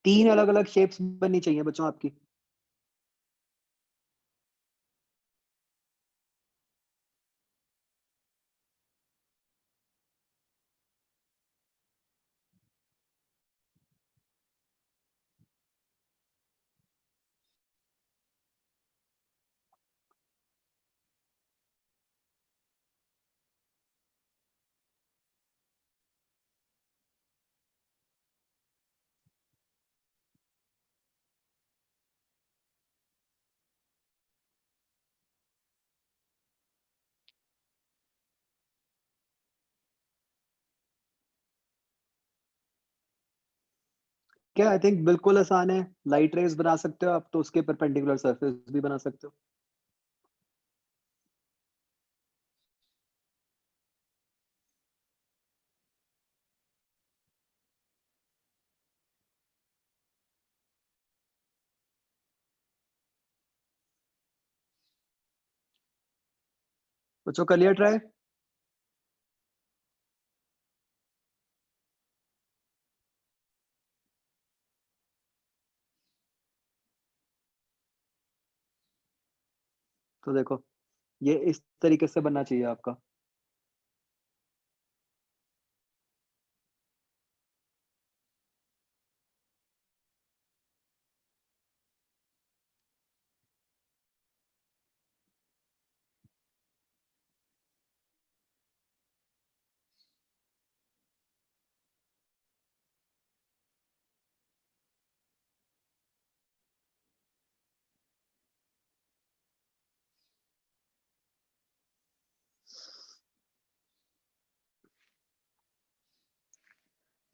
तीन अलग अलग शेप्स बननी चाहिए बच्चों आपकी। क्या आई थिंक बिल्कुल आसान है, लाइट रेज बना सकते हो आप तो उसके परपेंडिकुलर सरफेस भी बना सकते हो। बच्चों कर लिया ट्राई? तो देखो ये इस तरीके से बनना चाहिए आपका।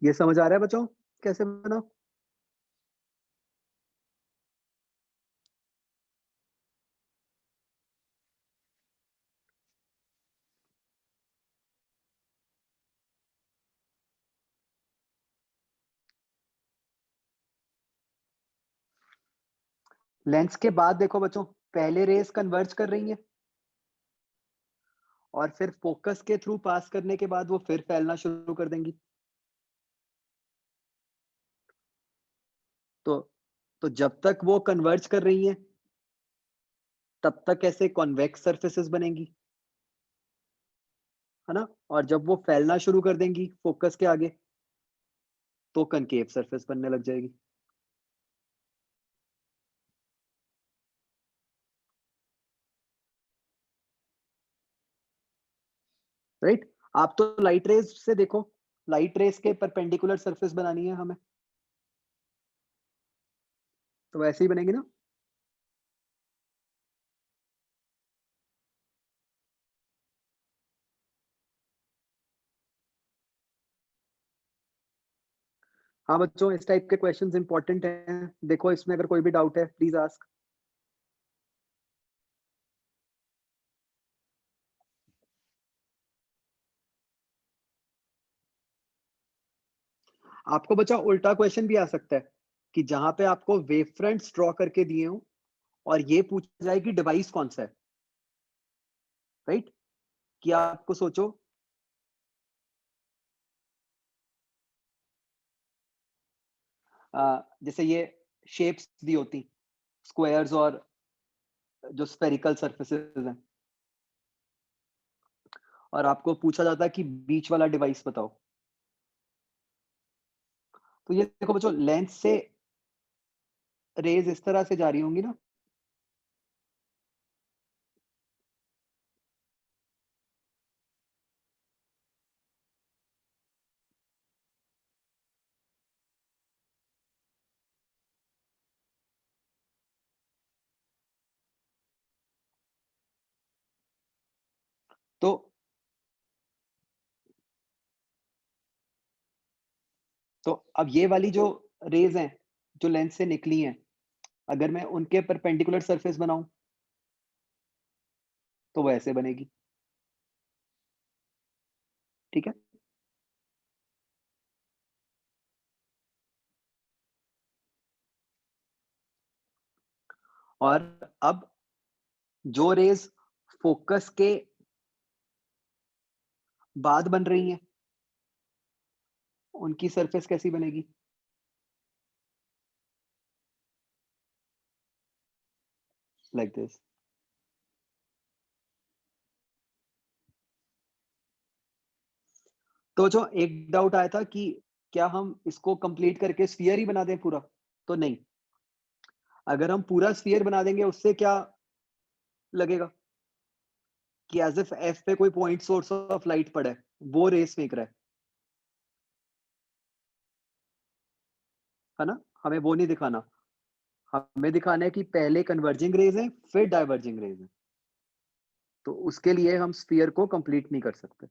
ये समझ आ रहा है बच्चों कैसे बना? लेंस के बाद देखो बच्चों, पहले रेस कन्वर्ज कर रही है और फिर फोकस के थ्रू पास करने के बाद वो फिर फैलना शुरू कर देंगी। तो जब तक वो कन्वर्ज कर रही है तब तक ऐसे कॉन्वेक्स सरफेसेस बनेंगी, है ना? और जब वो फैलना शुरू कर देंगी फोकस के आगे तो कनकेव सरफेस बनने लग जाएगी। राइट? आप तो लाइट रेज से देखो, लाइट रेज के परपेंडिकुलर सरफेस बनानी है हमें, तो वैसे ही बनेगी ना। हाँ बच्चों, इस टाइप के क्वेश्चंस इंपॉर्टेंट हैं, देखो इसमें अगर कोई भी डाउट है प्लीज आस्क। आपको बच्चा उल्टा क्वेश्चन भी आ सकता है कि जहां पे आपको वेव फ्रंट्स ड्रॉ करके दिए हो और ये पूछा जाए कि डिवाइस कौन सा है। राइट? कि आपको सोचो जैसे ये शेप्स दी होती स्क्वायर्स और जो स्फेरिकल सरफेसेस हैं और आपको पूछा जाता है कि बीच वाला डिवाइस बताओ। तो ये देखो बच्चों, लेंस से रेज इस तरह से जा रही होंगी ना, तो अब ये वाली जो रेज हैं जो लेंस से निकली हैं, अगर मैं उनके परपेंडिकुलर सरफेस बनाऊं तो वो ऐसे बनेगी। ठीक है? और अब जो रेज फोकस के बाद बन रही हैं उनकी सरफेस कैसी बनेगी? Like this. तो जो एक डाउट आया था कि क्या हम इसको कंप्लीट करके स्फीयर ही बना दें पूरा, तो नहीं। अगर हम पूरा स्फीयर बना देंगे उससे क्या लगेगा कि एज इफ एफ पे कोई पॉइंट सोर्स ऑफ लाइट पड़ा है, वो रेस फेंक रहा है ना? हमें वो नहीं दिखाना, हमें दिखाना है कि पहले कन्वर्जिंग रेज है फिर डाइवर्जिंग रेज है, तो उसके लिए हम स्फीयर को कंप्लीट नहीं कर सकते।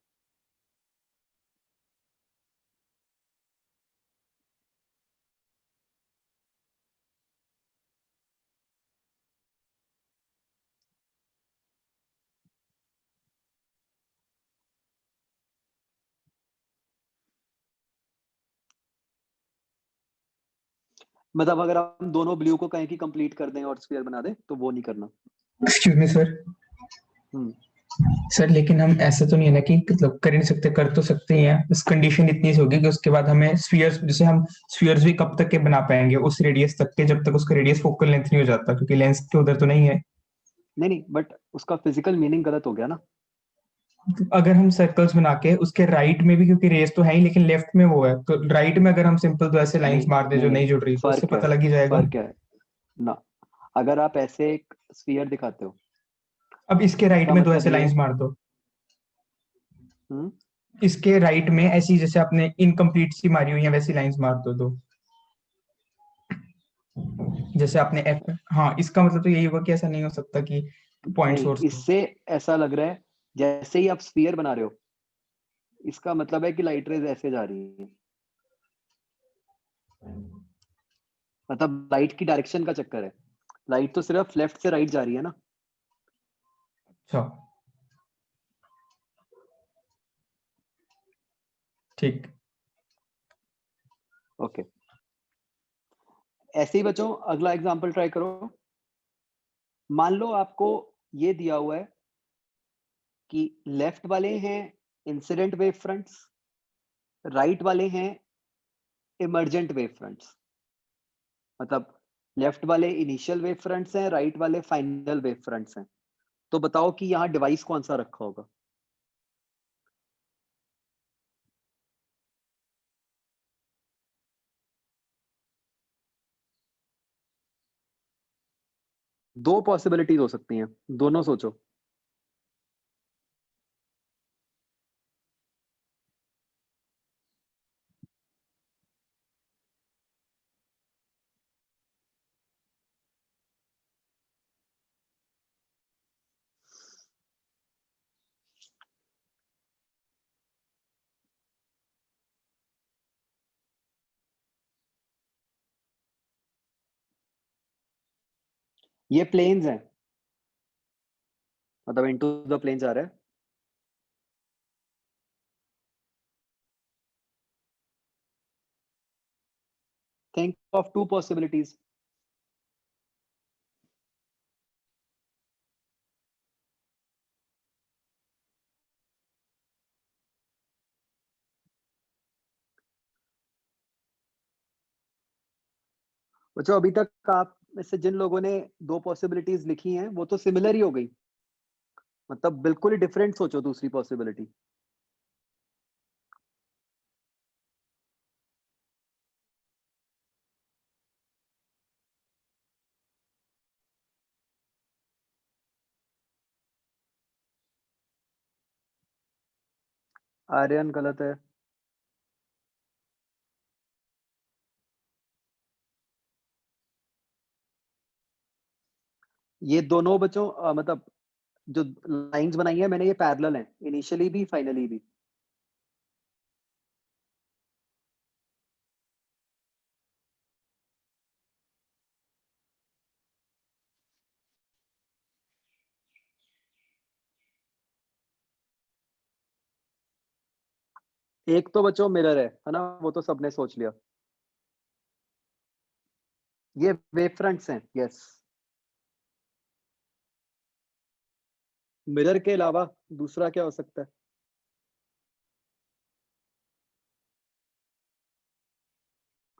मतलब अगर हम दोनों ब्लू को कहें कि कंप्लीट कर दें और स्फीयर बना दें तो वो नहीं करना। Excuse me sir. सर लेकिन हम ऐसा तो नहीं है ना कि मतलब कर ही नहीं सकते, कर तो सकते ही हैं, बस कंडीशन इतनी सी होगी कि उसके बाद हमें स्फीयर्स, जैसे हम स्फीयर्स भी कब तक के बना पाएंगे, उस रेडियस तक के जब तक उसका रेडियस फोकल लेंथ नहीं हो जाता, क्योंकि लेंस के उधर तो नहीं है। नहीं, बट उसका फिजिकल मीनिंग गलत हो गया ना। अगर हम सर्कल्स बना के उसके राइट में भी, क्योंकि रेस तो है ही लेकिन लेफ्ट में वो है, तो राइट में अगर हम सिंपल तो ऐसे लाइंस नहीं मार दे जो नहीं जुड़ रही, तो उससे फर्क है, पता लग ही जाएगा। फर्क है ना। अगर आप ऐसे एक स्फीयर दिखाते हो, अब इसके राइट इसका में दो मतलब ऐसे ये लाइंस मार दो, हम्म इसके राइट में ऐसी जैसे आपने इनकम्प्लीट सी मारी हुई है वैसी लाइंस मार दो दो, जैसे आपने हाँ, इसका मतलब तो यही होगा कि ऐसा नहीं हो सकता कि पॉइंट नहीं, सोर्स। इससे ऐसा लग रहा है जैसे ही आप स्फीयर बना रहे हो, इसका मतलब है कि लाइट रेज ऐसे जा रही है। मतलब लाइट की डायरेक्शन का चक्कर है, लाइट तो सिर्फ लेफ्ट से राइट जा रही है ना। अच्छा ठीक। ओके, ऐसे ही बच्चों अगला एग्जांपल ट्राई करो। मान लो आपको ये दिया हुआ है कि लेफ्ट वाले हैं इंसिडेंट वेव फ्रंट्स, राइट वाले हैं इमर्जेंट वेव फ्रंट्स। मतलब लेफ्ट वाले इनिशियल वेव फ्रंट्स हैं, राइट वाले फाइनल वेव फ्रंट्स हैं। तो बताओ कि यहाँ डिवाइस कौन सा रखा होगा। दो पॉसिबिलिटीज हो सकती हैं, दोनों सोचो। ये प्लेन्स हैं, मतलब इनटू द प्लेन जा रहा है। Think of to possibilities. बच्चों अभी तक आप में से जिन लोगों ने दो पॉसिबिलिटीज लिखी हैं वो तो सिमिलर ही हो गई, मतलब बिल्कुल ही डिफरेंट सोचो दूसरी पॉसिबिलिटी। आर्यन गलत है। ये दोनों बच्चों मतलब जो लाइंस बनाई है मैंने ये पैरेलल हैं, इनिशियली भी फाइनली भी। एक तो बच्चों मिरर है ना, वो तो सबने सोच लिया। ये वेव फ्रंट्स हैं, यस। मिरर के अलावा दूसरा क्या हो सकता है।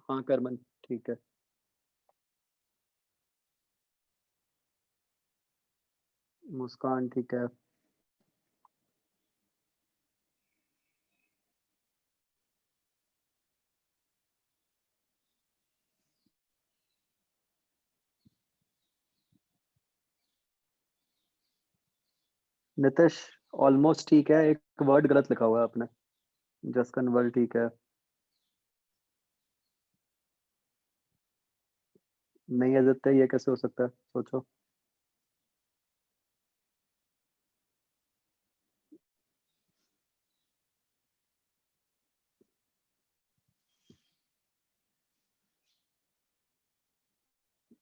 हाँ करमन ठीक है। मुस्कान ठीक है। नितिश ऑलमोस्ट ठीक है, एक वर्ड गलत लिखा हुआ है आपने। जसकन वर्ड ठीक है। नहीं आदित्य, ये कैसे हो सकता है, सोचो।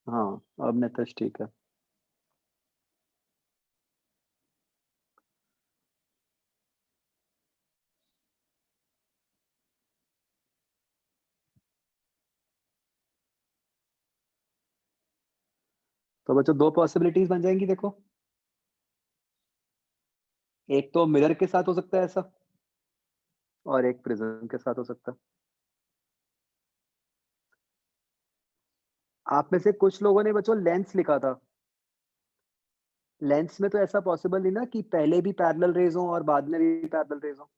हाँ अब नितिश ठीक है। तो बच्चों दो पॉसिबिलिटीज बन जाएंगी देखो। एक तो मिरर के साथ हो सकता है ऐसा, और एक प्रिज्म के साथ हो सकता है। आप में से कुछ लोगों ने बच्चों लेंस लिखा था। लेंस में तो ऐसा पॉसिबल नहीं ना कि पहले भी पैरेलल रेज हो और बाद में भी पैरेलल रेज हो।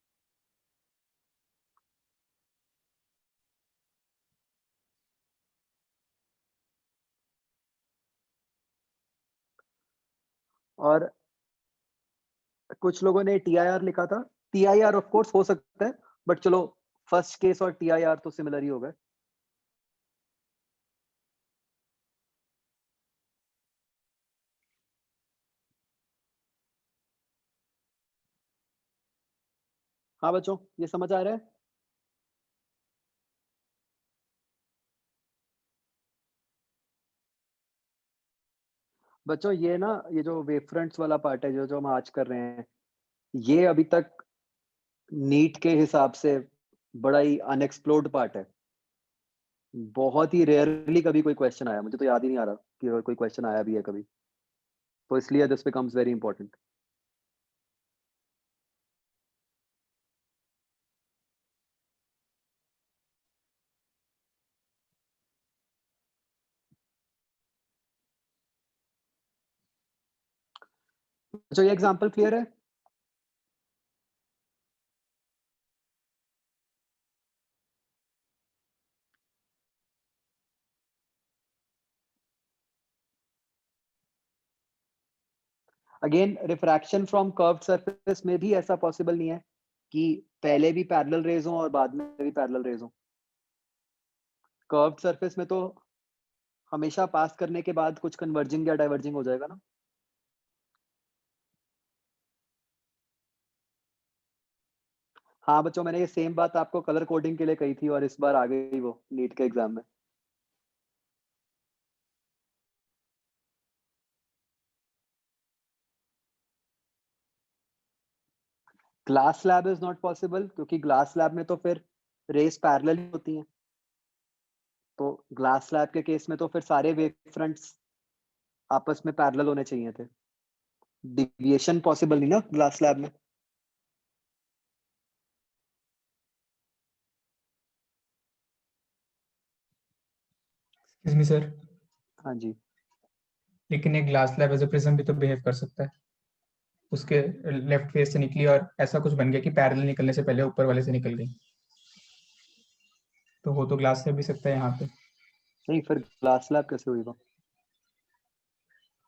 और कुछ लोगों ने टीआईआर लिखा था। टीआईआर ऑफ कोर्स हो सकता है, बट चलो फर्स्ट केस और टीआईआर तो सिमिलर ही हो गए। हाँ बच्चों ये समझ आ रहा है। बच्चों ये ना, ये जो वेव फ्रंट्स वाला पार्ट है जो जो हम आज कर रहे हैं, ये अभी तक नीट के हिसाब से बड़ा ही अनएक्सप्लोर्ड पार्ट है। बहुत ही रेयरली कभी कोई क्वेश्चन आया, मुझे तो याद ही नहीं आ रहा कि अगर कोई क्वेश्चन आया भी है कभी, तो इसलिए दिस बिकम्स वेरी इंपॉर्टेंट। बच्चों ये एग्जांपल क्लियर है? Again refraction from curved surface में भी ऐसा पॉसिबल नहीं है कि पहले भी पैरेलल रेज हो और बाद में भी पैरेलल रेज हो। कर्व्ड सरफेस में तो हमेशा पास करने के बाद कुछ कन्वर्जिंग या डाइवर्जिंग हो जाएगा ना। हाँ बच्चों, मैंने ये सेम बात आपको कलर कोडिंग के लिए कही थी और इस बार आ गई वो नीट के एग्जाम में। Glass slab is not possible क्योंकि ग्लास स्लैब में तो फिर रेस पैरेलल ही होती हैं। तो ग्लास स्लैब के केस में तो फिर सारे वेव फ्रंट्स आपस में पैरेलल होने चाहिए थे। डिविएशन पॉसिबल नहीं ना ग्लास स्लैब में। एक्सक्यूज मी सर, हाँ जी। लेकिन एक glass slab as a prism भी तो बिहेव कर सकता है। उसके लेफ्ट फेस से निकली और ऐसा कुछ बन गया कि पैरेलल निकलने से पहले ऊपर वाले से निकल गई, तो वो तो ग्लास स्लैब भी सकता है यहाँ पे। नहीं, फिर ग्लास स्लैब कैसे हुई वो?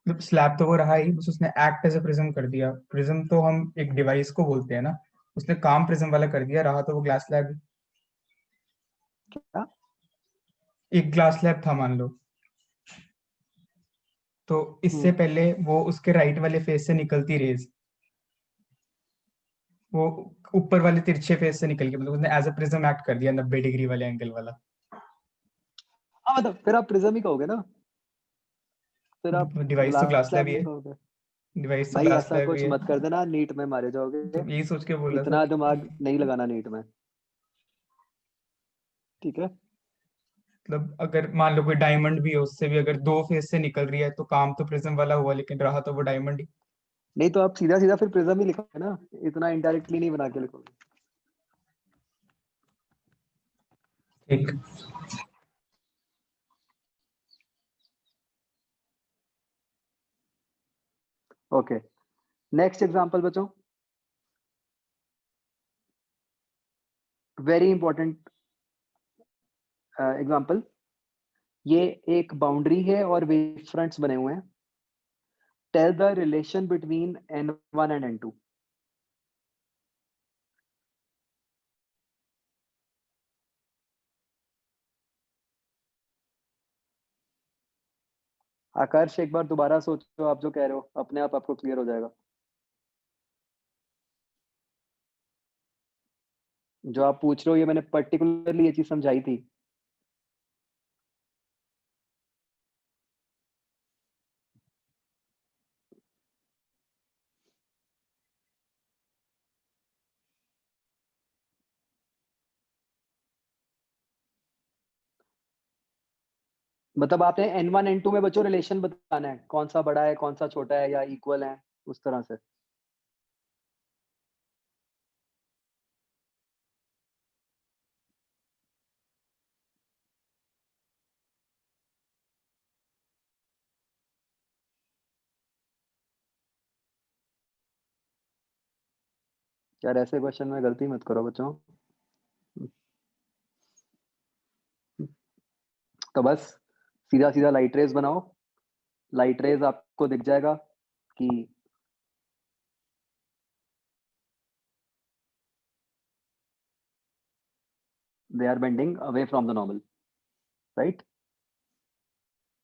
मतलब स्लैब तो वो रहा ही, बस उसने एक्ट एज अ प्रिज्म कर दिया। प्रिज्म तो हम एक डिवाइस को बोलते हैं ना, उसने काम प्रिज्म वाला कर दिया, रहा तो वो ग्लास स्लैब। क्या? एक ग्लास स्लैब था मान लो, तो इससे पहले वो उसके राइट वाले फेस से निकलती रेज वो ऊपर वाले तिरछे फेस से निकल के, मतलब उसने एज अ प्रिज्म एक्ट कर दिया 90 डिग्री वाले एंगल वाला। हाँ मतलब फिर आप प्रिज्म ही कहोगे ना, फिर आप डिवाइस तो ग्लास ग्लास स्लैब स्लैब ही नहीं है। कहोगे। डिवाइस तो भाई ग्लास ऐसा स्लैब ही कुछ है। मत कर देना, नीट में मारे जाओगे। तो यही सोच के बोला था। इतना दिमाग नहीं लगाना नीट में, ठीक है? मतलब अगर मान लो कोई डायमंड भी है, उससे भी अगर दो फेस से निकल रही है तो काम तो प्रिज्म वाला हुआ, लेकिन रहा तो वो डायमंड ही। नहीं तो आप सीधा सीधा फिर प्रिज्म ही लिखोगे ना, इतना इनडायरेक्टली नहीं बना के लिखोगे। ठीक। ओके, नेक्स्ट एग्जांपल बच्चों, वेरी इंपॉर्टेंट एग्जांपल। ये एक बाउंड्री है और वेव फ्रंट्स बने हुए हैं। Tell the relation between n1 and n2। Aakarsh एक बार दोबारा सोचो, आप जो कह रहे हो अपने आप आपको क्लियर हो जाएगा। जो आप पूछ रहे हो ये मैंने पर्टिकुलरली ये चीज समझाई थी। मतलब आपने n1 n2 में बच्चों रिलेशन बताना है, कौन सा बड़ा है कौन सा छोटा है या इक्वल है, उस तरह से। यार ऐसे क्वेश्चन में गलती मत करो बच्चों। तो बस सीधा सीधा लाइट रेज बनाओ। लाइट रेज आपको दिख जाएगा कि they are bending away from the normal, right?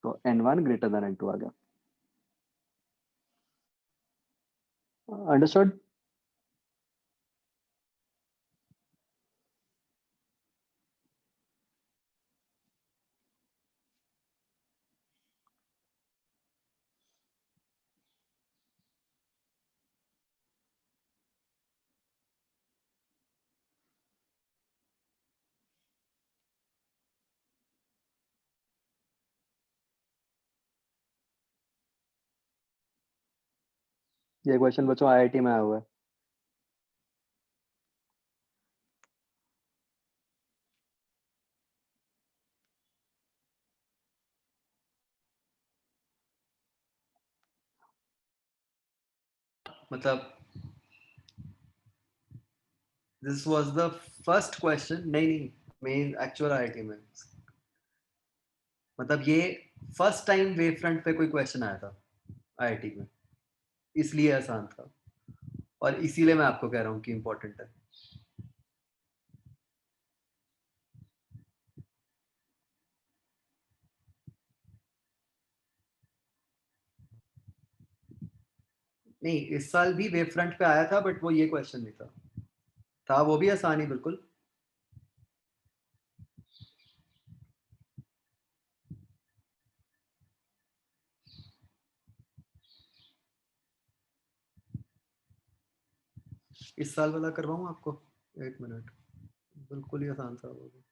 तो n1 ग्रेटर देन n2 आ गया। अंडरस्टूड? ये क्वेश्चन बच्चों आईआईटी में आया हुआ है। मतलब this was the first question, नहीं मेन एक्चुअल आईआईटी में, मतलब ये फर्स्ट टाइम वेव फ्रंट पे कोई क्वेश्चन आया था आईआईटी में, इसलिए आसान था और इसीलिए मैं आपको कह रहा हूँ कि इम्पोर्टेंट है। नहीं, इस साल भी वेव फ्रंट पे आया था बट वो ये क्वेश्चन नहीं था वो भी आसान ही बिल्कुल। इस साल वाला करवाऊँ आपको? एक मिनट, बिल्कुल ही आसान था वो भी।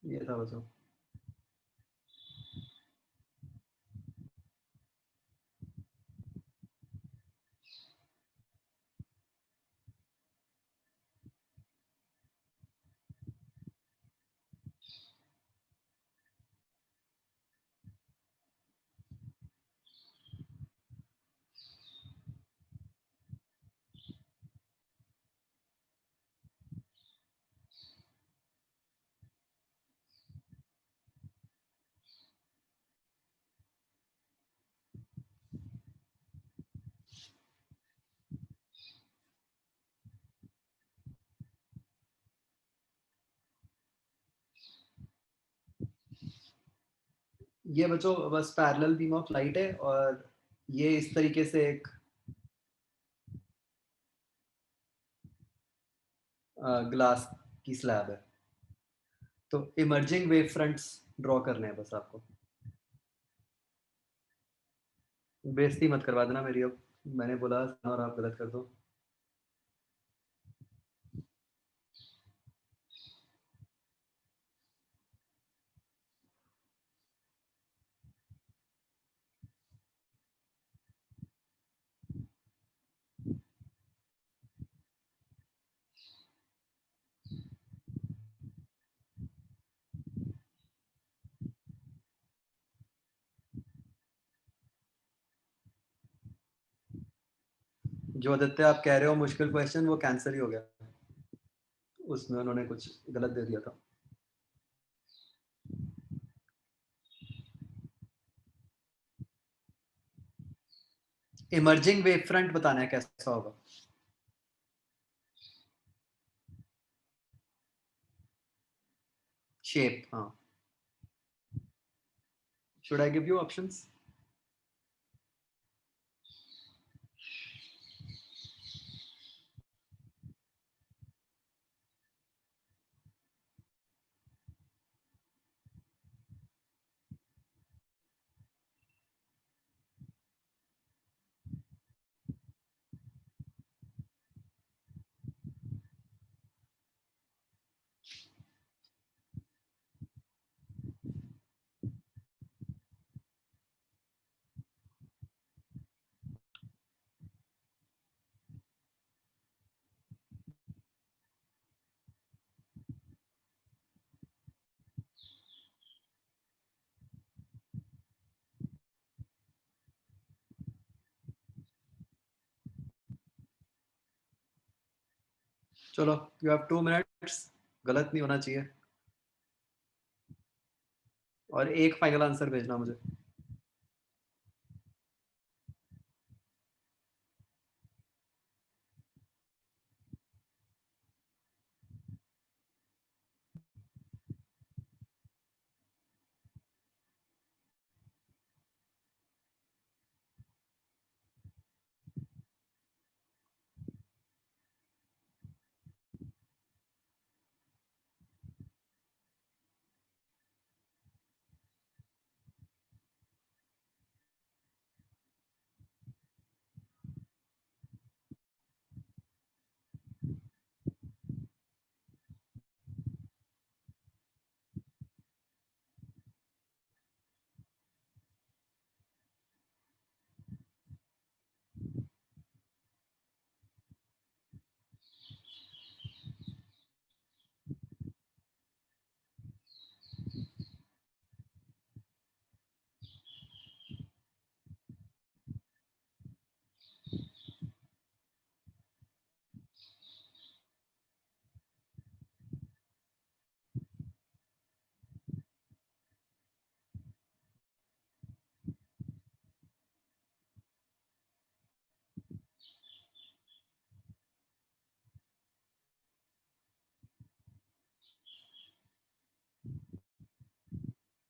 ये था बच्चों। ये बच्चों बस पैरेलल बीम ऑफ लाइट है और ये इस तरीके से एक ग्लास की स्लैब है, तो इमर्जिंग वेव फ्रंट्स ड्रॉ करने हैं बस आपको। बेइज्जती मत करवा देना मेरी, अब मैंने बोला और आप गलत कर दो। जो आदित्य आप कह रहे हो मुश्किल क्वेश्चन, वो कैंसिल ही हो गया, उसमें उन्होंने कुछ गलत दे दिया था। इमर्जिंग वेव फ्रंट बताना है कैसा होगा। शेप, हाँ। Should I give you options? चलो यू हैव 2 मिनट्स, गलत नहीं होना चाहिए, और एक फाइनल आंसर भेजना मुझे।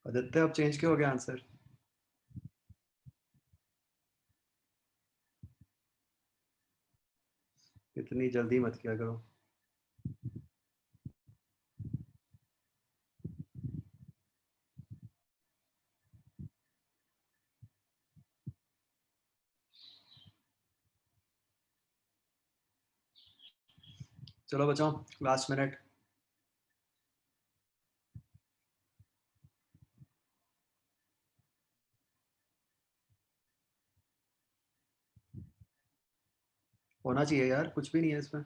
आदित्य अब चेंज क्यों हो गया आंसर? इतनी जल्दी मत किया करो। चलो बच्चों, लास्ट मिनट। होना चाहिए यार, कुछ भी नहीं है इसमें।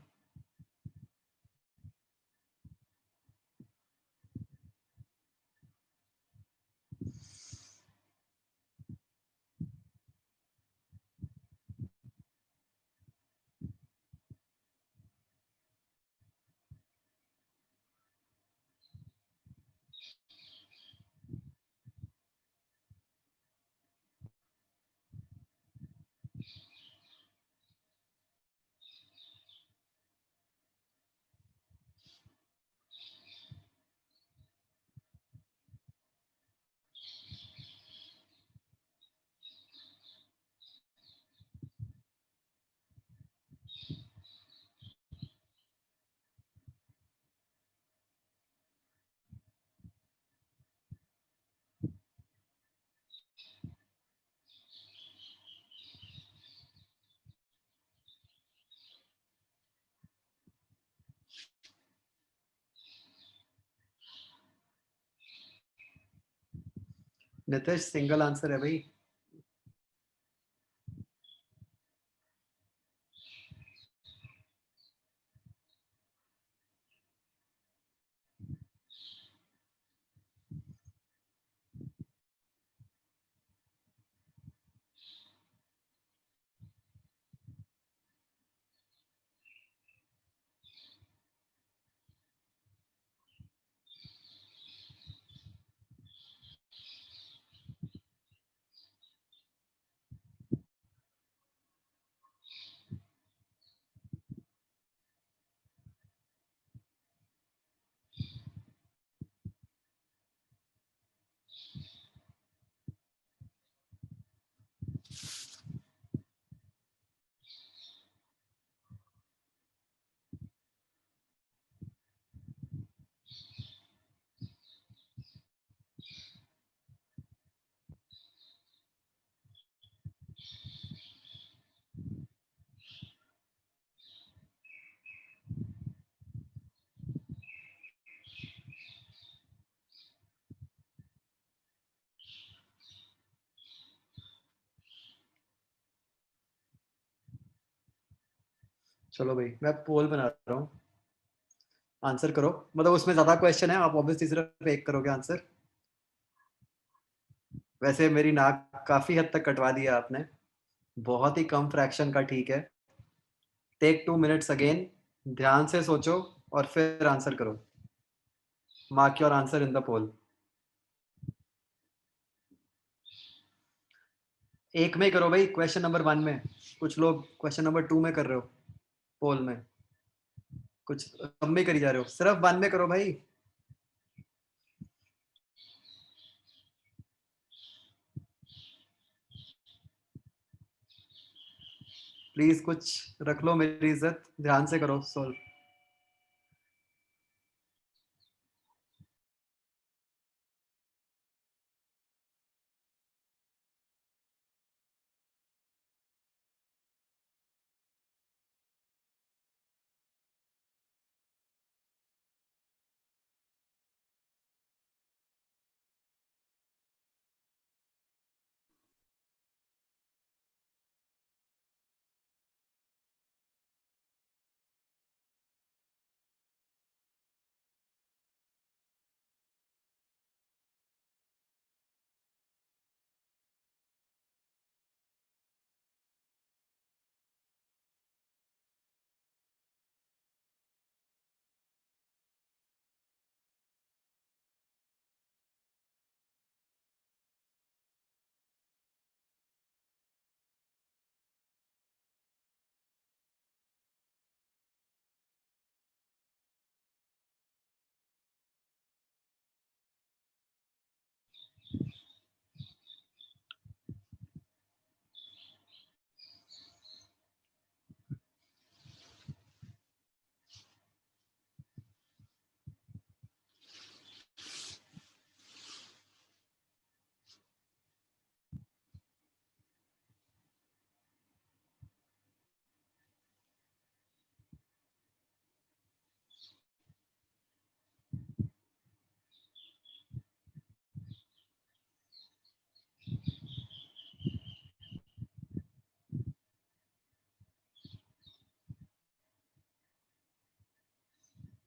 नितेश सिंगल आंसर है भाई। चलो भाई, मैं पोल बना रहा हूँ, आंसर करो। मतलब उसमें ज्यादा क्वेश्चन है, आप ऑब्वियसली सिर्फ एक करोगे आंसर। वैसे मेरी नाक काफी हद तक कटवा दिया आपने, बहुत ही कम फ्रैक्शन का ठीक है। टेक 2 मिनट्स अगेन, ध्यान से सोचो और फिर आंसर करो। Mark your answer in the poll. एक में करो भाई, क्वेश्चन नंबर 1 में। कुछ लोग क्वेश्चन नंबर 2 में कर रहे हो पोल में, कुछ सब में करी जा रहे हो। सिर्फ 1 में करो भाई। प्लीज कुछ रख लो मेरी इज्जत, ध्यान से करो solve.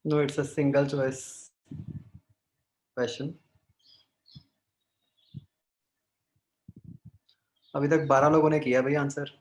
No, it's a single choice question. अभी तक 12 लोगों ने किया भाई आंसर।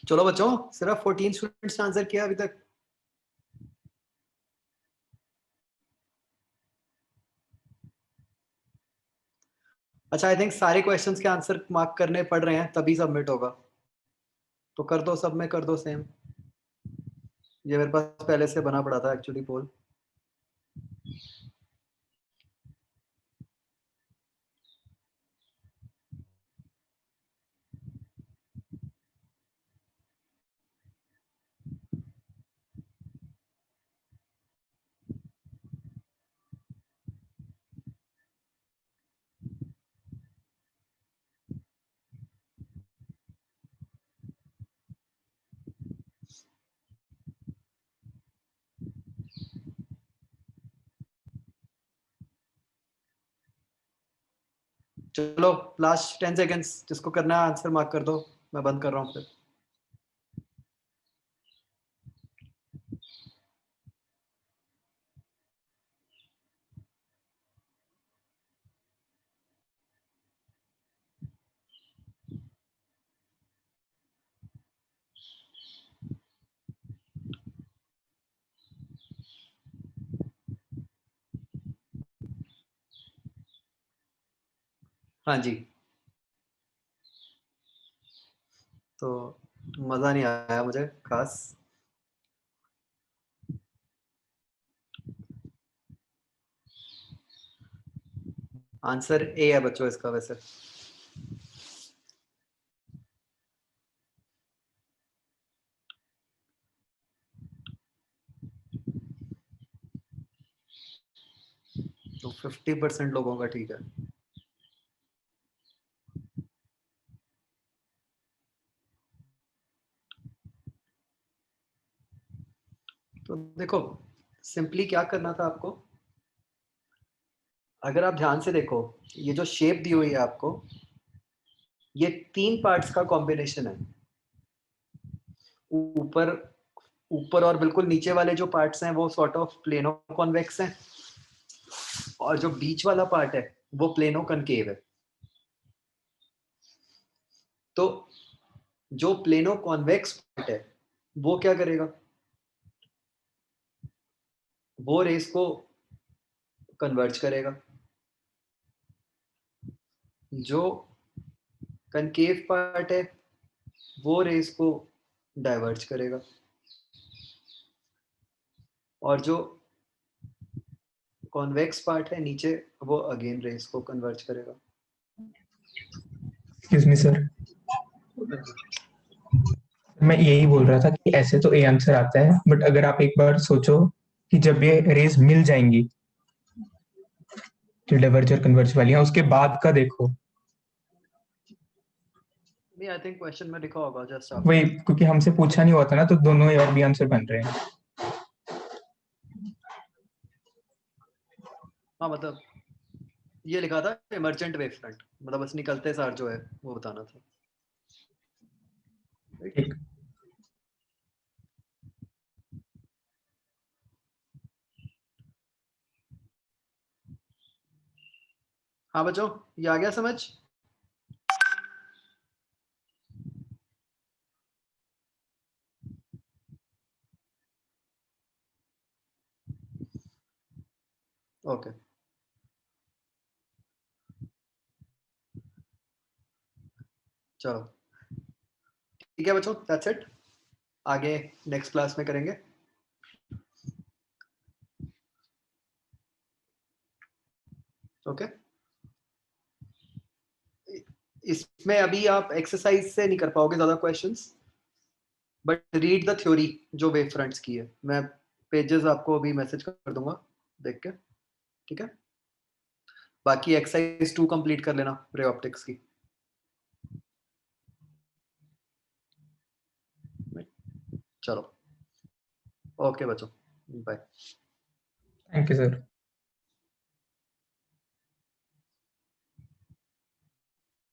चलो बच्चों, सिर्फ 14 स्टूडेंट्स ने आंसर किया अभी तक। अच्छा, आई थिंक सारे क्वेश्चंस के आंसर मार्क करने पड़ रहे हैं, तभी सबमिट होगा। तो कर दो, सब में कर दो सेम। ये मेरे पास पहले से बना पड़ा था एक्चुअली पोल। चलो लास्ट 10 सेकेंड्स, जिसको करना है आंसर मार्क कर दो। मैं बंद कर रहा हूँ फिर। हाँ जी, तो मजा नहीं आया मुझे खास। आंसर ए है बच्चों इसका वैसे। तो 50% लोगों का ठीक है। तो देखो सिंपली क्या करना था आपको, अगर आप ध्यान से देखो ये जो शेप दी हुई है आपको, ये 3 पार्ट्स का कॉम्बिनेशन है। ऊपर ऊपर और बिल्कुल नीचे वाले जो पार्ट्स हैं वो सॉर्ट ऑफ प्लेनो कॉन्वेक्स हैं, और जो बीच वाला पार्ट है वो प्लेनो कनकेव है। तो जो प्लेनो कॉन्वेक्स पार्ट है वो क्या करेगा, वो रेस को कन्वर्ज करेगा। जो कनकेव पार्ट है वो रेस को डाइवर्ज करेगा, और जो कॉन्वेक्स पार्ट है नीचे वो अगेन रेस को कन्वर्ज करेगा। एक्सक्यूज मी सर, मैं यही बोल रहा था कि ऐसे तो ए आंसर आता है, बट अगर आप एक बार सोचो कि जब ये रेज मिल जाएंगी जो डाइवर्ज और कन्वर्ज वाली हैं, उसके बाद का देखो। नहीं, आई थिंक क्वेश्चन में लिखा होगा जस्ट आप। वही, क्योंकि हमसे पूछा नहीं हुआ था ना, तो दोनों ए और बी आंसर बन रहे हैं। हाँ मतलब ये लिखा था इमर्जेंट वेव फ्रंट, मतलब बस निकलते सार जो है वो बताना था। ठीक। हाँ बच्चों ये आ गया समझ। ओके चलो ठीक है बच्चों, दैट्स इट। आगे नेक्स्ट क्लास में करेंगे। ओके इसमें अभी आप एक्सरसाइज से नहीं कर पाओगे ज्यादा questions, but read the theory जो वेव फ्रंट्स की है। मैं पेजेस आपको अभी मैसेज कर दूंगा देख के, ठीक है। बाकी एक्सरसाइज 2 कंप्लीट कर लेना रे ऑप्टिक्स की। चलो ओके बच्चों, बाय। Thank you sir.